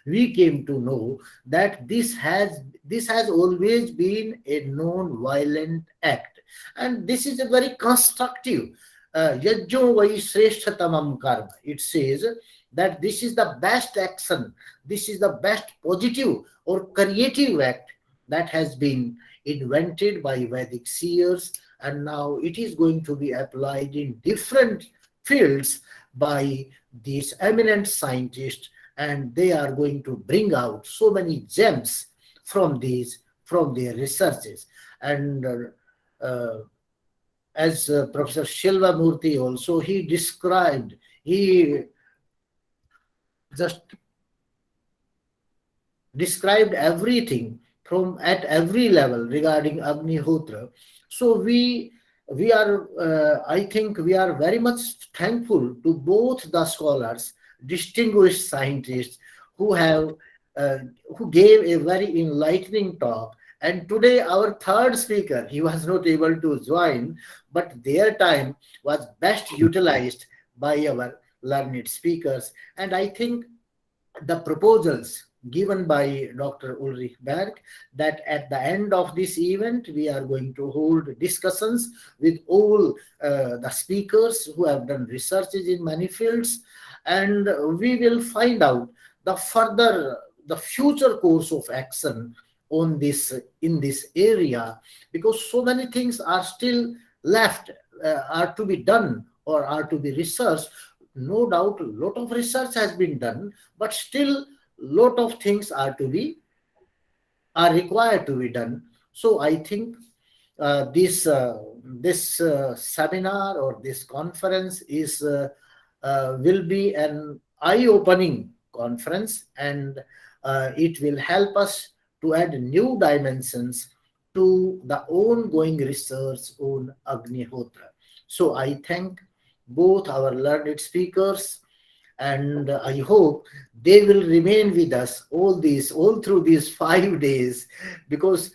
we came to know that this has always been a non-violent act, and this is a very constructive yajjo vai shreshtatamam karma. It says that this is the best action, this is the best positive or creative act that has been invented by Vedic seers, and now it is going to be applied in different fields by these eminent scientists, and they are going to bring out so many gems from their researches. And as Professor Shilva Murthy also, he just described everything from at every level regarding Agnihotra. So we are I think we are very much thankful to both the scholars, distinguished scientists who have who gave a very enlightening talk. And today our third speaker, he was not able to join, but their time was best utilized by our learned speakers. And I think the proposals given by Dr. Ulrich Berk, that at the end of this event we are going to hold discussions with all the speakers who have done researches in many fields, and we will find out the future course of action on this in this area, because so many things are still left, are to be done or are to be researched. No doubt a lot of research has been done, but still lot of things are required to be done. So I think this seminar or this conference is will be an eye-opening conference, and it will help us to add new dimensions to the ongoing research on Agnihotra. So I thank both our learned speakers, and I hope they will remain with us all through these 5 days, because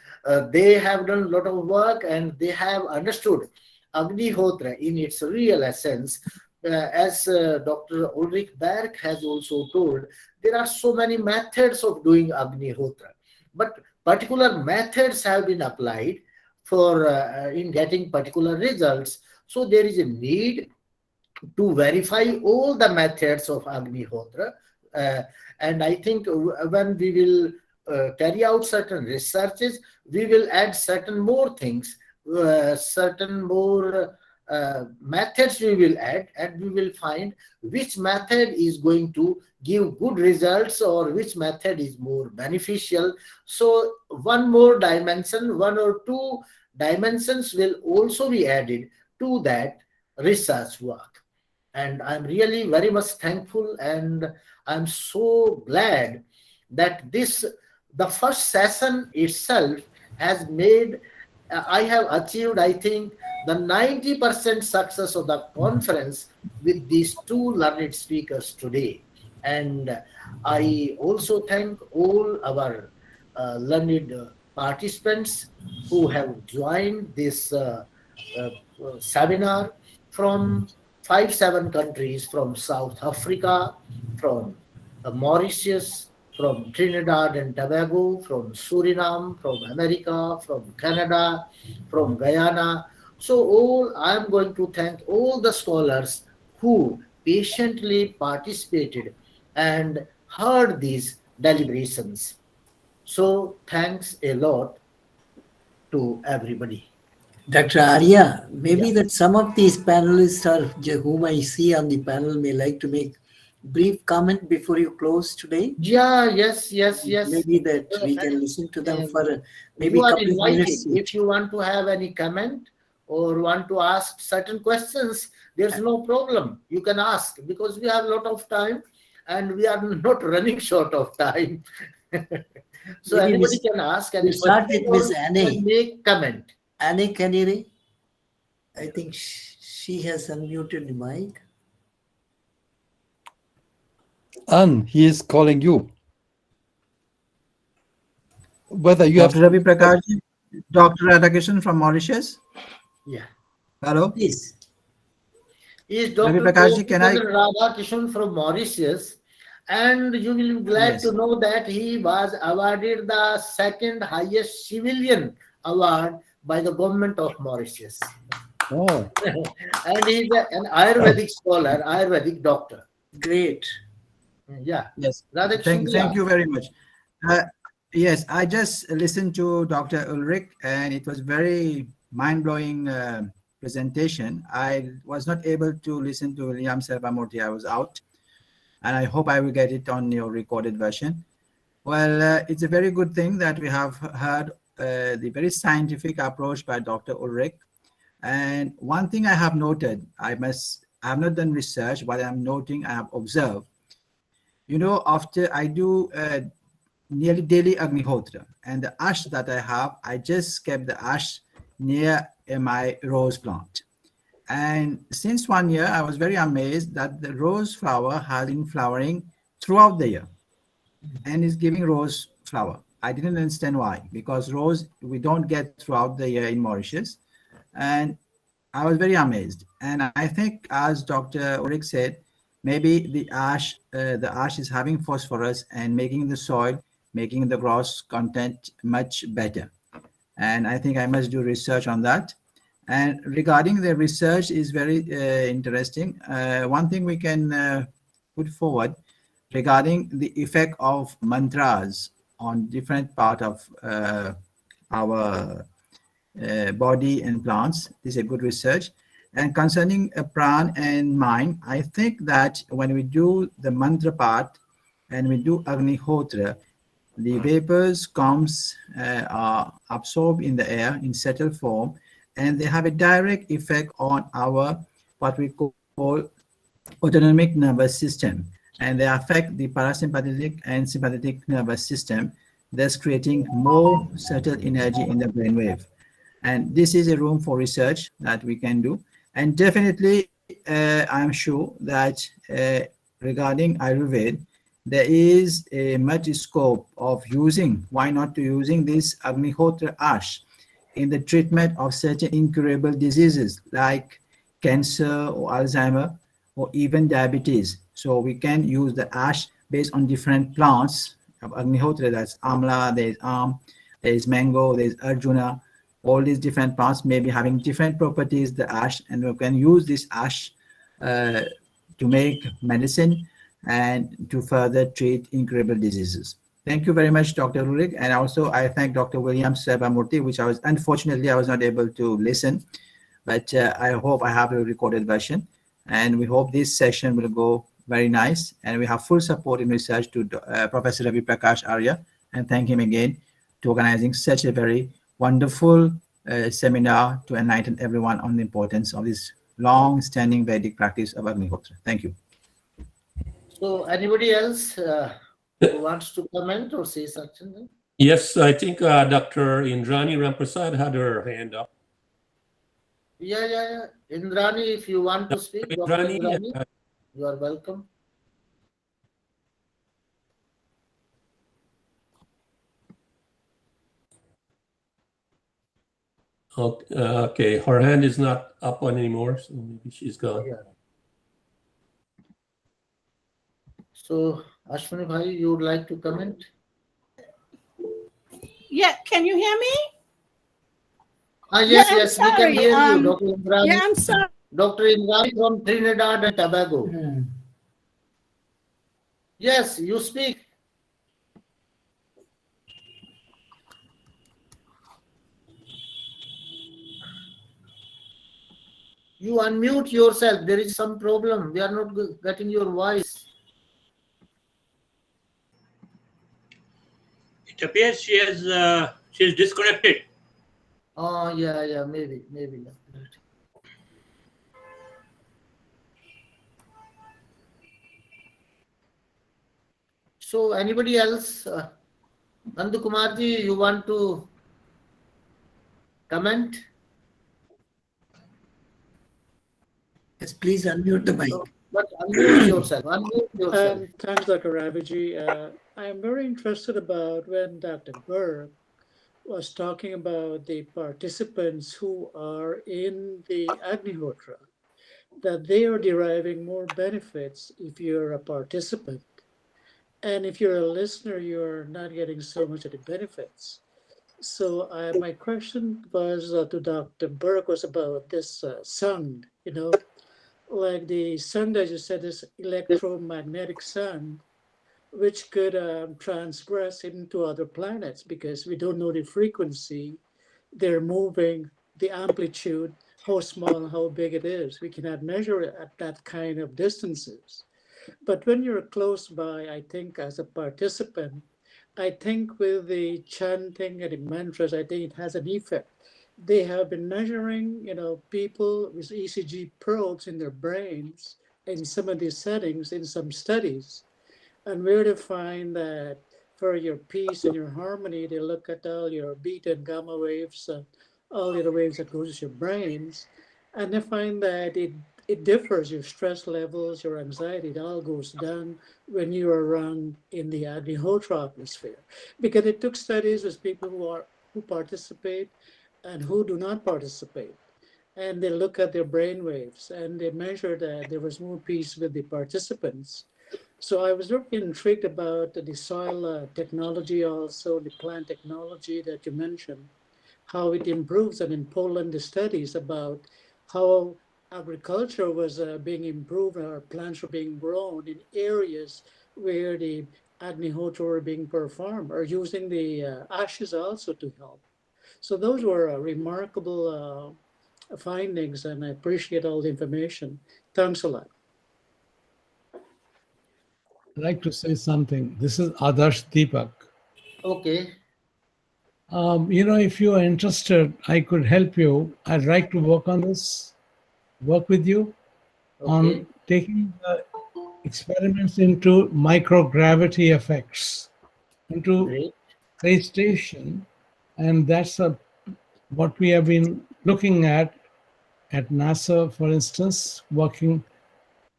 they have done a lot of work and they have understood Agnihotra in its real essence. As Dr. Ulrich Berk has also told, there are so many methods of doing Agnihotra, but particular methods have been applied for in getting particular results. So there is a need to verify all the methods of Agnihotra. And I think when we will carry out certain researches, we will add certain more things, certain more methods we will add, and we will find which method is going to give good results or which method is more beneficial. So one more dimension, one or two dimensions will also be added to that research work. And I'm really very much thankful, and I'm so glad that the first session itself has made, I have achieved, I think, the 90% success of the conference with these two learned speakers today. And I also thank all our learned participants who have joined this seminar from 7 countries, from South Africa, from Mauritius, from Trinidad and Tobago, from Suriname, from America, from Canada, from Guyana. So I am going to thank all the scholars who patiently participated and heard these deliberations. So thanks a lot. to everybody. Dr. Arya, maybe that some of these panelists or whom I see on the panel may like to make brief comment before you close today. Yeah, yes. Maybe that we can listen to them for maybe You a are couple of invited. minutes If each. you want to have any comment or want to ask certain questions, there's no problem. You can ask because we have a lot of time and we are not running short of time. So Maybe anybody can ask any we'll start question with Miss or Anne. can make comment. Anne Kanire, I think she has unmuted the mic. Anne, he is calling you. Whether you Dr. have Ravi Prakash, Dr. Radhakrishnan from Mauritius. Yeah. Hello. Please. Is Ravi Dr. Prakash ji, can I? Radhakrishnan from Mauritius, and you will be glad Yes. to know that he was awarded the second highest civilian award by the government of Mauritius. Oh, And he's an Ayurvedic scholar, Ayurvedic doctor. Great. Yeah. Yes. Radhakrishnan, Thank you very much. Yes, I just listened to Dr. Ulrich, and it was very mind-blowing presentation. I was not able to listen to William Sarvamurthy. I was out, and I hope I will get it on your recorded version. Well, it's a very good thing that we have heard the very scientific approach by Dr. Ulrich. And one thing I have noted, I have not done research, but I'm noting, I have observed. You know, after I do nearly daily Agnihotra, and the ash that I have, I just kept the ash near my rose plant. And since 1 year, I was very amazed that the rose flower has been flowering throughout the year and is giving rose flower. I didn't understand why, because rose we don't get throughout the year in Mauritius. And I was very amazed. And I think, as Dr. Ulrich said, maybe the ash is having phosphorus and making the soil, making the gross content much better. And I think I must do research on that. And regarding the research is very interesting. One thing we can put forward regarding the effect of mantras on different part of our body and plants. This is a good research. And concerning Prana and Mind, I think that when we do the mantra part and we do Agnihotra, the vapors are absorbed in the air in settled form, and they have a direct effect on our what we call autonomic nervous system, and they affect the parasympathetic and sympathetic nervous system, thus creating more subtle energy in the brainwave. And this is a room for research that we can do. And definitely, I'm sure that regarding Ayurveda, there is a much scope of using, why not to using this Agnihotra ash in the treatment of certain incurable diseases like cancer or Alzheimer or even diabetes. So we can use the ash based on different plants of Agnihotra. That's amla, there's there's mango, there's arjuna. All these different plants may be having different properties, the ash, and we can use this ash to make medicine and to further treat incurable diseases. Thank you very much, Dr. Ulrich. And also I thank Dr. William Sarvamurthy, which unfortunately I was not able to listen, but I hope I have a recorded version. And we hope this session will go very nice. And we have full support in research to Professor Ravi Prakash Arya, and thank him again to organizing such a very wonderful seminar to enlighten everyone on the importance of this long-standing Vedic practice of Agnihotra. Thank you. So anybody else who wants to comment or say something? Yes, I think Dr. Indrani Ramprasad had her hand up. Yeah. Indrani, if you want to speak, Dr. Indrani, you are welcome. Okay, her hand is not up on anymore, so maybe she's gone. Yeah. So, Ashwini Bhai, you would like to comment? Yeah, can you hear me? Yes, we can hear you, Dr. Indrani. Yeah, I'm sorry. Dr. Indrani from Trinidad and Tobago. Yes, you speak. You unmute yourself. There is some problem. We are not getting your voice. It appears she is disconnected. Oh, yeah, maybe. So, anybody else? Nandu Kumarji, you want to comment? Yes, please unmute the mic. But unmute yourself. Thanks, Dr. Raviji. I'm very interested about when Dr. Berk was talking about the participants who are in the Agnihotra, that they are deriving more benefits if you're a participant. And if you're a listener, you're not getting so much of the benefits. So my question was to Dr. Berk was about this sound, like the sound, as you said, this electromagnetic sound, which could transgress into other planets because we don't know the frequency they're moving, the amplitude, how small, how big it is. We cannot measure it at that kind of distances. But when you're close by, I think as a participant, I think with the chanting and the mantras, I think it has an effect. They have been measuring, people with ECG probes in their brains in some of these settings in some studies. And where to find that for your peace and your harmony, they look at all your beta and gamma waves, all the other waves that goes to your brains, and they find that it differs, your stress levels, your anxiety, it all goes down when you are around in the Agnihotra atmosphere. Because it took studies with people who participate and who do not participate. And they look at their brain waves and they measure that there was more peace with the participants. So I was very intrigued about the soil technology, also the plant technology that you mentioned, how it improves. And in Poland, the studies about how agriculture was being improved, or plants were being grown in areas where the Agnihotra were being performed, or using the ashes also to help. So those were remarkable findings, and I appreciate all the information. Thanks a lot. I'd like to say something. This is Adarsh Deepak. Okay. If you are interested, I could help you. I'd like to work on this, work with you on taking the experiments into microgravity effects, into space station. And that's what we have been looking at NASA, for instance, working.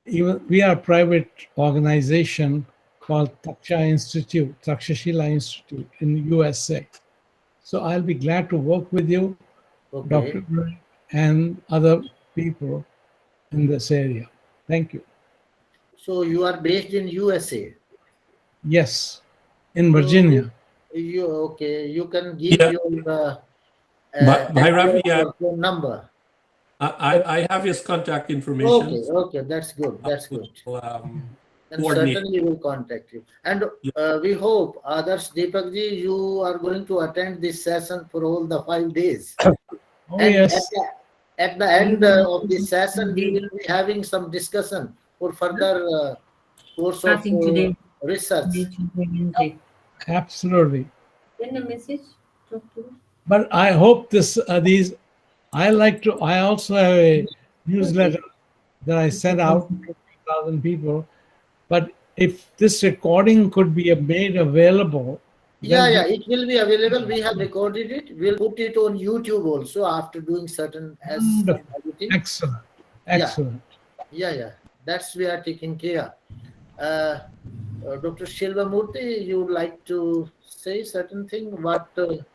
Even we are a private organization called Takshashila Institute in the USA. So I'll be glad to work with you, Dr. Berk, and other people in this area. Thank you. So you are based in USA? Yes, in Virginia. You can give your phone number. I have his contact information. Okay, that's good. And certainly we'll contact you. And we hope, Adarsh Deepakji, you are going to attend this session for all the 5 days. Yes. At the end of this session, we will be having some discussion for further course of research. Absolutely. Send a message. But I hope I also have a newsletter that I send out to 2,000 people. But if this recording could be made available. It will be available. We have recorded it. We'll put it on YouTube also after doing certain editing. Excellent. Yeah. That's we are taking care. Dr. Shilvamurthy, you would like to say certain thing what Mr.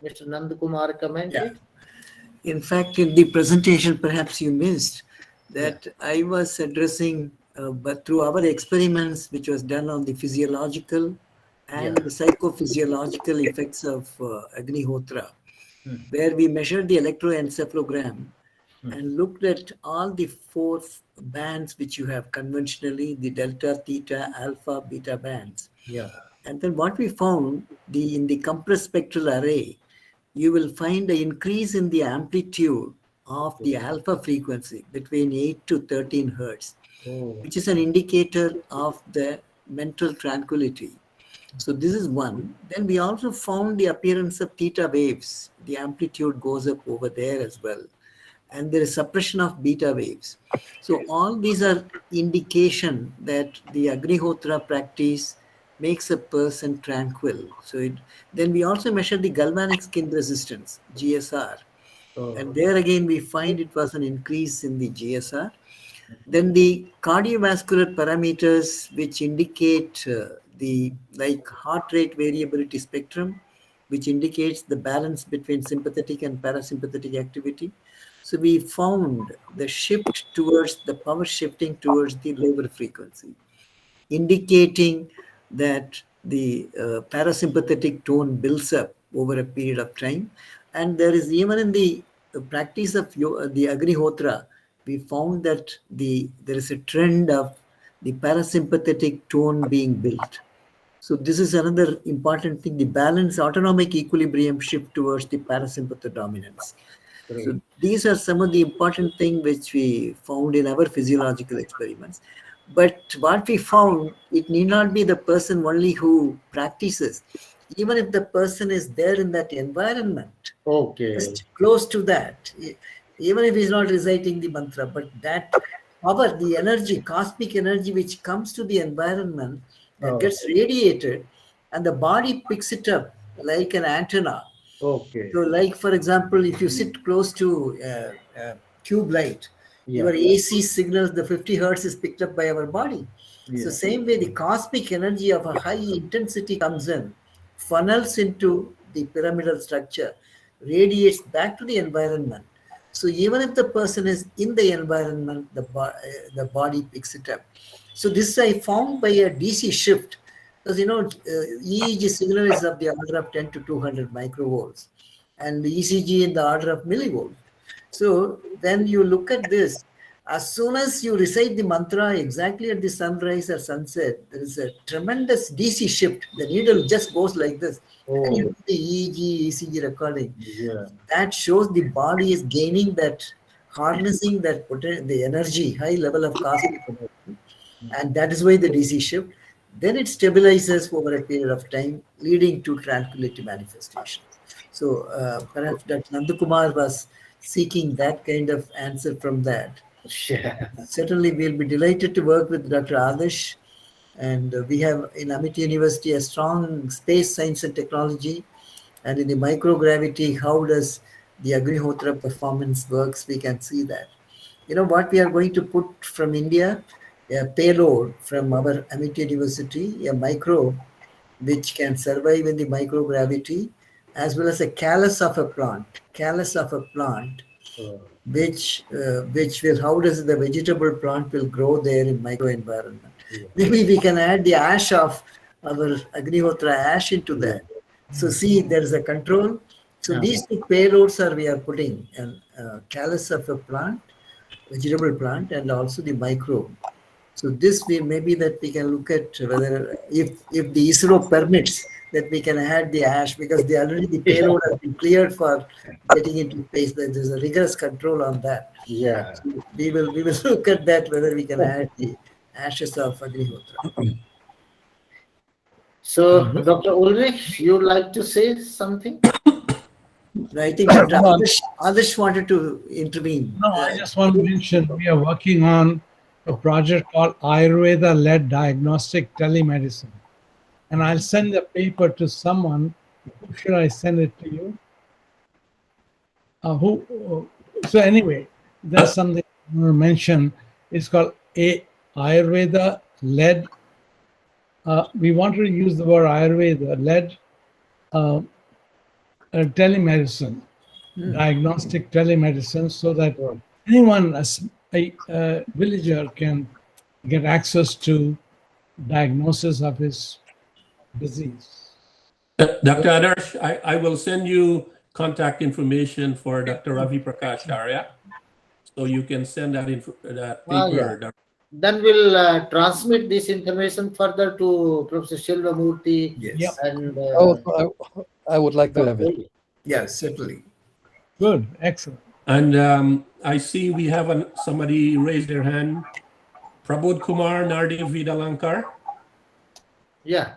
Nandakumar commented? Yeah. In fact, in the presentation, perhaps you missed that I was addressing, but through our experiments, which was done on the physiological and the psychophysiological effects of Agnihotra, where we measured the electroencephalogram and looked at all the 4 bands which you have conventionally, the delta, theta, alpha, beta bands. Yeah. And then what we found, in the compressed spectral array, you will find an increase in the amplitude of the alpha frequency between 8 to 13 hertz, Oh. which is an indicator of the mental tranquility. So this is one. Then we also found the appearance of theta waves. The amplitude goes up over there as well. And there is suppression of beta waves. So all these are indication that the Agnihotra practice makes a person tranquil. So then we also measure the galvanic skin resistance, GSR. Oh. And there again, we find it was an increase in the GSR. Then the cardiovascular parameters, which indicate the like heart rate variability spectrum, which indicates the balance between sympathetic and parasympathetic activity. So we found the shift towards the power shifting towards the lower frequency, indicating that the parasympathetic tone builds up over a period of time. And there is even in the practice of the Agnihotra, we found that there is a trend of the parasympathetic tone being built. So this is another important thing, the balance autonomic equilibrium shift towards the parasympathetic dominance. Great. So these are some of the important things which we found in our physiological experiments. But what we found, it need not be the person only who practices. Even if the person is there in that environment, Okay. just close to that, even if he's not reciting the mantra, but that power, the energy, cosmic energy which comes to the environment, that gets radiated, and the body picks it up like an antenna. Okay. So like, for example, if you sit close to tube light, your AC signals, the 50 hertz is picked up by our body. So same way, the cosmic energy of a high intensity comes in, funnels into the pyramidal structure, radiates back to the environment. So even if the person is in the environment, the body picks it up. So this I found by a DC shift, because EEG signal is of the order of 10 to 200 microvolts, and the ECG in the order of millivolts. So when you look at this, as soon as you recite the mantra exactly at the sunrise or sunset, there is a tremendous DC shift. The needle just goes like this. And you do the EEG, ECG recording. That shows the body is gaining that, harnessing that the energy, high level of cosmic energy. And that is why the DC shift. Then it stabilizes over a period of time, leading to tranquility manifestations. So perhaps Dr. Nandakumar was seeking that kind of answer from that. Yeah. Certainly, we'll be delighted to work with Dr. Adarsh. And we have in Amit University a strong space science and technology. And in the microgravity, how does the Agnihotra performance works, we can see that. What we are going to put from India, a payload from our Amit University, a microbe which can survive in the microgravity, as well as a callus of a plant, which will, how does the vegetable plant will grow there in microenvironment. Maybe we can add the ash of our Agnihotra ash into that. So see, there is a control. So these two payloads we are putting, a callus of a plant, vegetable plant, and also the microbe. So this maybe that we can look at whether if the ISRO permits that we can add the ash, because the payload has been cleared for getting into space. There's a rigorous control on that. Yeah. So we will look at that whether we can add the ashes of Agnihotra. So, Dr. Ulrich, you'd like to say something? I think Dr. Adarsh wanted to intervene. No, I just want to mention we are working on a project called Ayurveda-Led Diagnostic Telemedicine. And I'll send the paper to someone. Who should I send it to you? So anyway, there's something I want to mention. It's called Ayurveda-Led. We wanted to use the word Ayurveda-Led telemedicine, diagnostic telemedicine, so that anyone, a villager, can get access to diagnosis of his disease. Dr. Adarsh, I will send you contact information for Dr. Ravi Prakash Arya, so you can send that paper. Then we'll transmit this information further to Professor Shilvamurthy. Yes. And I would like to have it. Yes, certainly. Good, excellent. And I see we have somebody raise their hand. Prabodh Kumar Nardev Vidalankar. Yeah.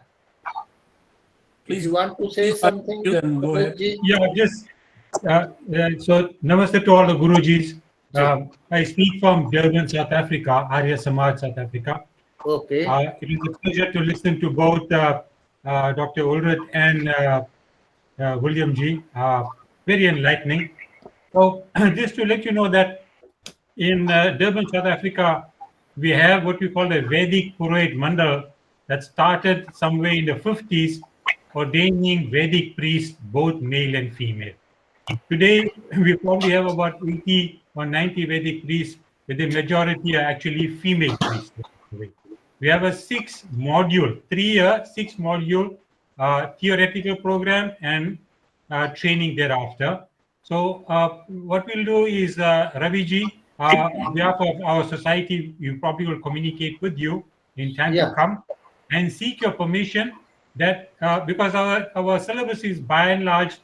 If Please, you want to say something, then go ahead. Prabodhji. Yeah, just so namaste to all the Gurujis. I speak from Durban, South Africa, Arya Samaj, South Africa. Okay. It is a pleasure to listen to both Dr. Ulrich and William G. Very enlightening. So just to let you know that in Durban, South Africa, we have what we call a Vedic Purohit Mandal that started somewhere in the 50s, ordaining Vedic priests, both male and female. Today, we probably have about 80 or 90 Vedic priests, but the majority are actually female priests. We have a 6-module, 3-year, 6-module theoretical program and training thereafter. So what we'll do is, Raviji, on behalf of our society, we probably will communicate with you in time to come and seek your permission that because our syllabus is by and large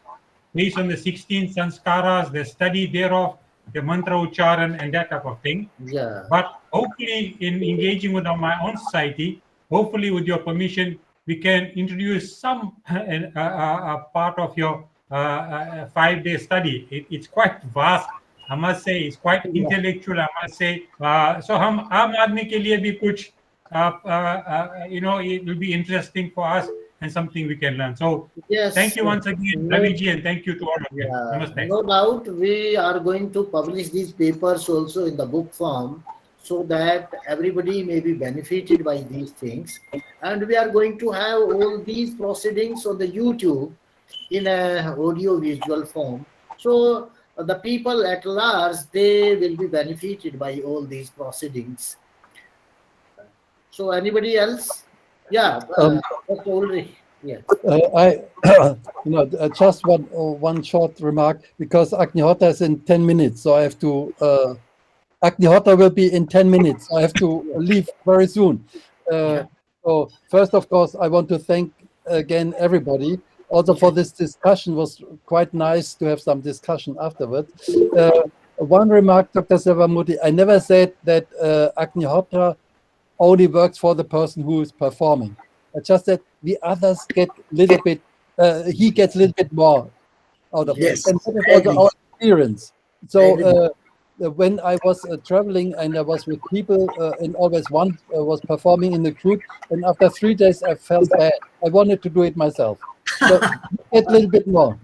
based on the 16 sanskaras, the study thereof, the mantra ucharan and that type of thing. Yeah. But hopefully in engaging with my own society, hopefully with your permission, we can introduce some part of your 5-day study. It's quite vast, I must say. It's quite intellectual, I must say. So हम आम आदमी के लिए भी कुछ it will be interesting for us and something we can learn. So thank you once again, Raviji, and thank you to all of you. Namaste. No doubt we are going to publish these papers also in the book form so that everybody may be benefited by these things. And we are going to have all these proceedings on the YouTube in a audio visual form. So the people at large, they will be benefited by all these proceedings. So anybody else? Yeah, Dr. Ulrich. Yeah. I, just one short remark, because Agnihotra is in 10 minutes, so I have to. Agnihotra will be in 10 minutes. I have to leave very soon. So first, of course, I want to thank again everybody. Also for this discussion, was quite nice to have some discussion afterwards. One remark, Dr. Selvamuthi, I never said that Agnihotra only works for the person who is performing. I just said the others get a little bit, he gets a little bit more out of it. And that is also our experience. So when I was traveling and I was with people and always one was performing in the group, and after 3 days I felt bad. I wanted to do it myself. So get a little bit more.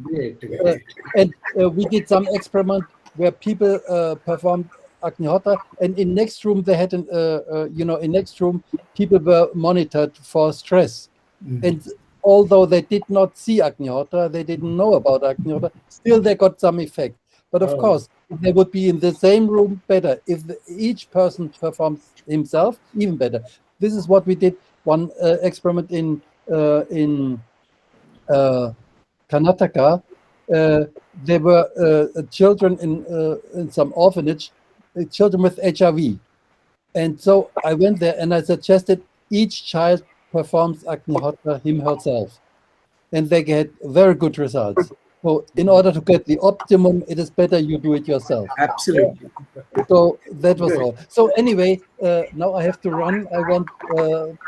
And we did some experiment where people performed Agnihotra, and in next room they had in next room people were monitored for stress. And although they did not see Agnihotra, they didn't know about Agnihotra, still they got some effect. But of course, if they would be in the same room, better. If each person performs himself, even better. This is what we did. One experiment in Karnataka. There were children in some orphanage, children with HIV. And so I went there and I suggested each child performs Agnihotra herself. And they get very good results. So in order to get the optimum, it is better you do it yourself. Absolutely. So that was all. So anyway, now I have to run. I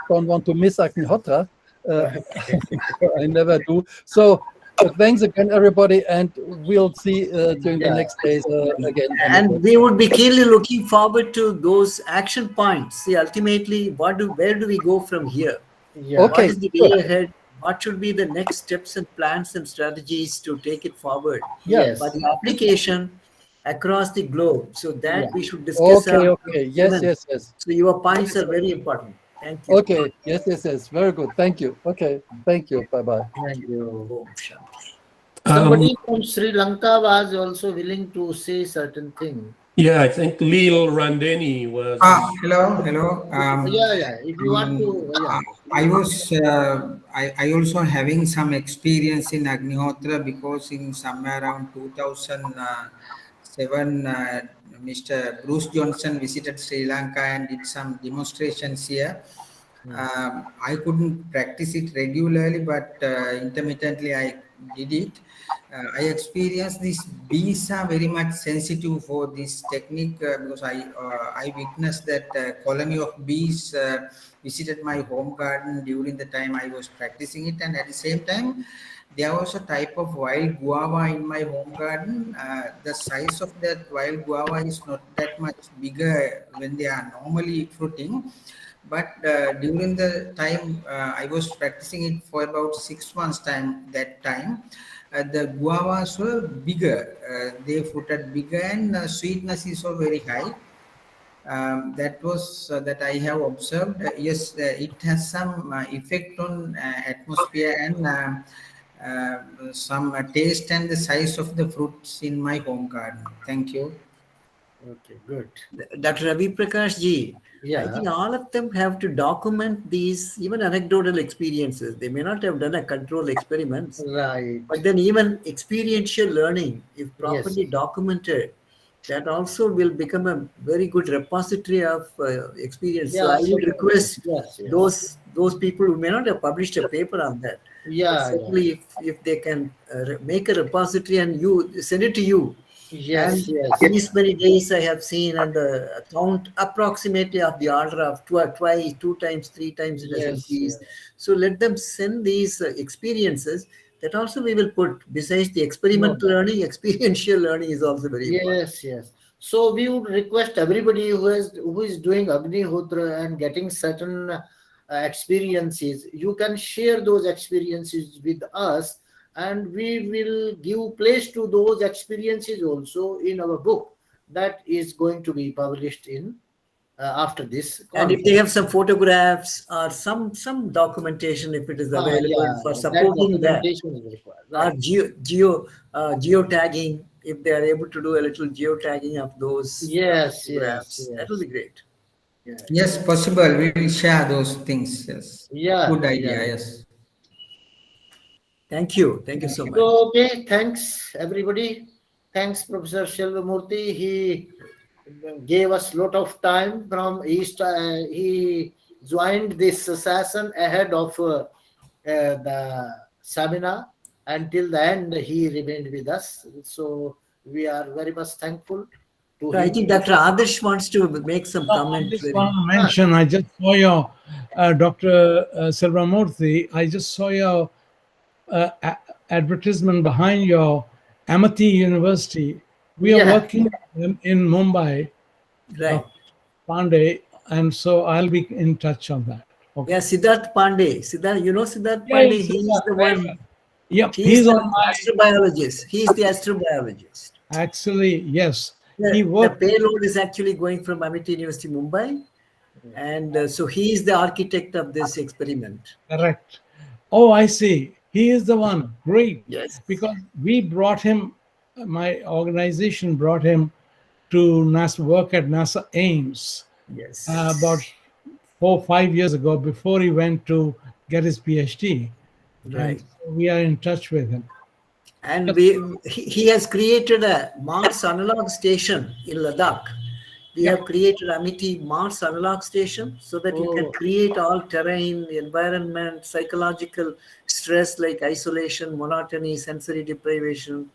don't want to miss Agnihotra. I never do. So thanks again, everybody, and we'll see during the next days again. And we would be keenly looking forward to those action points. See, ultimately, where do we go from here? Okay. What is the way ahead? What should be the next steps and plans and strategies to take it forward? Yes. But the application across the globe, so that we should discuss. Okay. Yes. So your points are very important. Thank you. Okay. Yes. Very good. Thank you. Okay. Thank you. Bye-bye. Thank you. Somebody from Sri Lanka was also willing to say certain thing. Yeah, I think Lil Randeni was. Hello. If you want to, I also having some experience in Agnihotra, because in somewhere around 2007, Mr. Bruce Johnson visited Sri Lanka and did some demonstrations here. I couldn't practice it regularly, but intermittently I did it, I experienced these bees are very much sensitive for this technique because I witnessed that colony of bees visited my home garden during the time I was practicing it, and at the same time there was a type of wild guava in my home garden. The size of that wild guava is not that much bigger when they are normally fruiting. But during the time I was practicing it for about 6 months time, the guavas were bigger. They fruited bigger, and sweetness is so very high. That was that I have observed. Yes, it has some effect on atmosphere and some taste and the size of the fruits in my home garden. Thank you. Okay, good. Dr. Ravi Prakash ji, I think all of them have to document these, even anecdotal experiences. They may not have done a control experiments, Right. but then even experiential learning, if properly Yes. documented, that also will become a very good repository of experience. So Yeah, I would request yes. those people who may not have published a paper on that, but Yeah. certainly if they can make a repository and you send it to you. Yes. And Yes. these many days I have seen, and the count approximately of the order of twice, 2 times, 3 times it has Yes. increased. So let them send these experiences. That also we will put besides the experimental learning, experiential learning is also very important. Yes. So we would request everybody who is doing Agnihotra and getting certain experiences, you can share those experiences with us, and we will give place to those experiences also in our book that is going to be published in after this And if conference. they have some photographs or some documentation, if it is available for supporting that, documentation is required. or Right. geotagging, if they are able to do a little geotagging of those Yes. photographs, that will be great. Yes, possible. We will share those things. Yes. Yeah. Good idea. Yes. Thank you so much. So, okay, thanks everybody. Thanks, Professor Shelvamurthy. He gave us a lot of time from East. He joined this session ahead of the seminar. Until the end, he remained with us. So we are very much thankful to So I him. think Dr. Adarsh wants to make some I comment. just want to mention, I just saw your, Dr. Selvamurthy, I just saw your advertisement behind your Amity University. We are working in Mumbai, Right. Pandey, and so I'll be in touch on that. Okay. Yeah, Siddharth Pandey. Siddharth, you know Siddharth Yeah, Pandey? yes, He is Siddharth, the very one. well. Yep, He's he's the on my. astrobiologist. He is the astrobiologist. Actually, yes. The, He the worked. payload is actually going from Amity University, Mumbai. And so he is the architect of this experiment. Correct. Oh, I see. He is the one. Great. Yes. Because we brought him, my organization brought him to NASA, work at NASA Ames. Yes. About 4 or 5 years ago, before he went to get his PhD. Right. And so we are in touch with him. And he has created a Mars analog station in Ladakh. We have created Amity Mars analog station so that you can create all terrain, environment, psychological stress like isolation, monotony, sensory deprivation.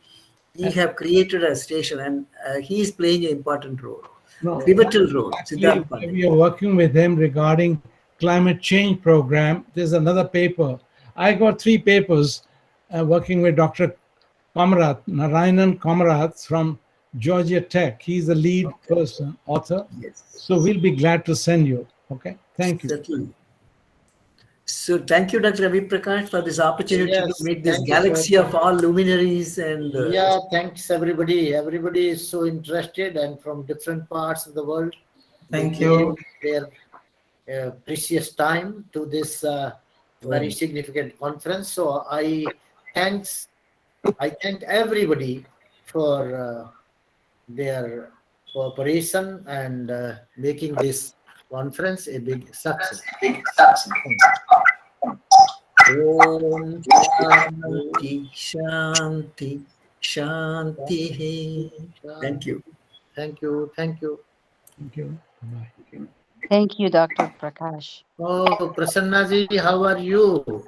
We have created a station, and he is playing an important role, pivotal role. Actually, we are working with him regarding climate change program. There's another paper. I got 3 papers working with Dr. Kamrat, Narayanan Kamrat from Georgia Tech. He's the lead person, author. Yes. So we'll be glad to send you. Okay. Thank you. Certainly. So thank you, Dr. Ravi Prakash, for this opportunity to meet this galaxy of all luminaries. And thanks everybody. Everybody is so interested and from different parts of the world. Thank you. Their precious time to this very significant conference. So I thank everybody for their cooperation and making this conference a big success. Om Shanti Shanti Shanti. Thank you. Thank you. Bye. Thank you, Dr. Prakash. Oh, Prasanna ji, how are you?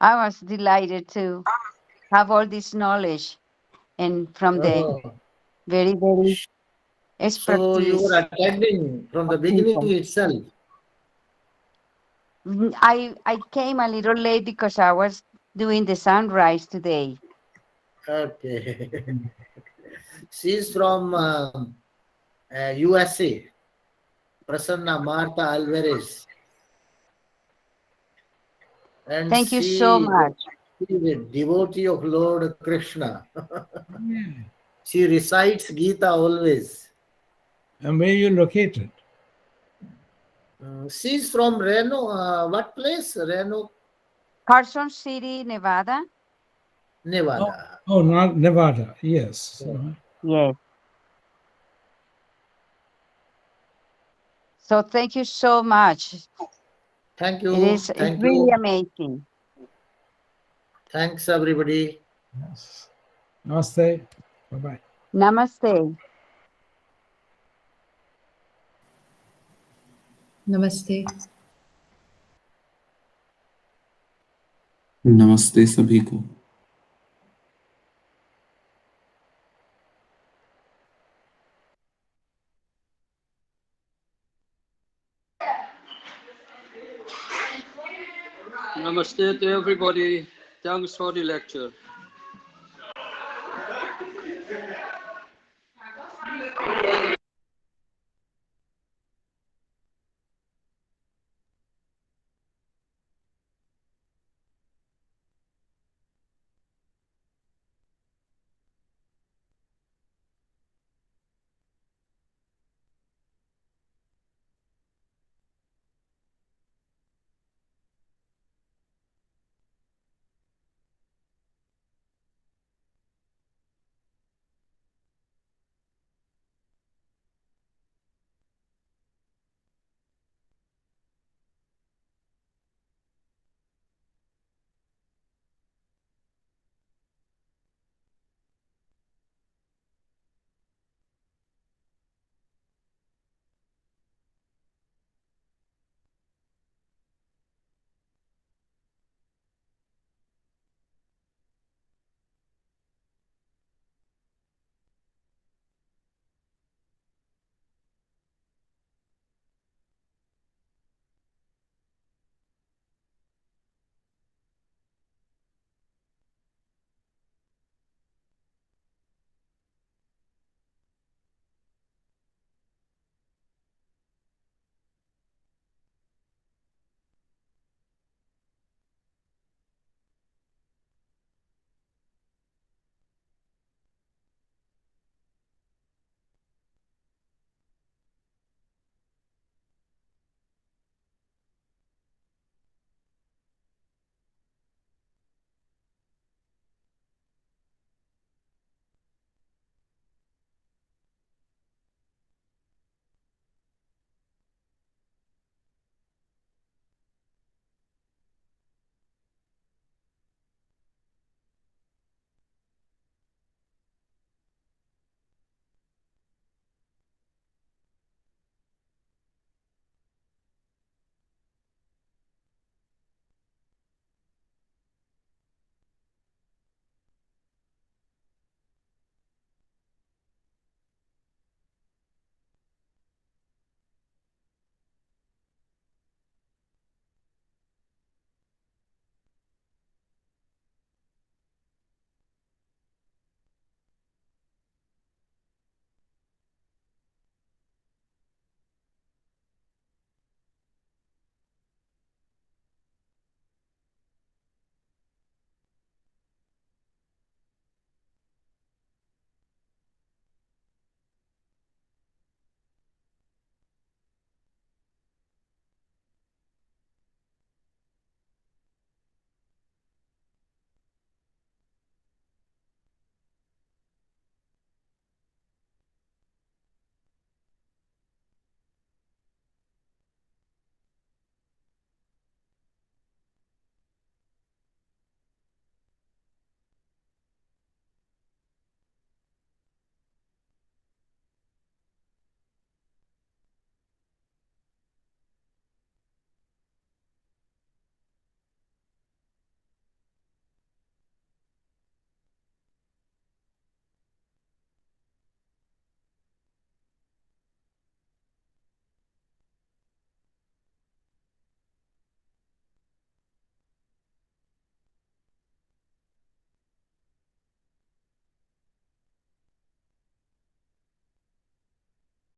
I was delighted to have all this knowledge and from the Oh, very, very so you were expertise. attending from the of beginning people. itself. I came a little late because I was doing the sunrise today. Okay. She's from USA. Prasanna Martha Alvarez. And Thank you so much. she is a devotee of Lord Krishna. Yeah. She recites Gita always. And where you located? She's from Reno. What place? Reno, Carson City, Nevada. Nevada. Oh, not Nevada. Yes. Yes. So thank you so much. Thank you. It's Thank really you. amazing. Thanks, everybody. Yes. Namaste. Bye-bye. Namaste. नमस्ते नमस्ते सभी को। Namaste to everybody. Thanks for the lecture.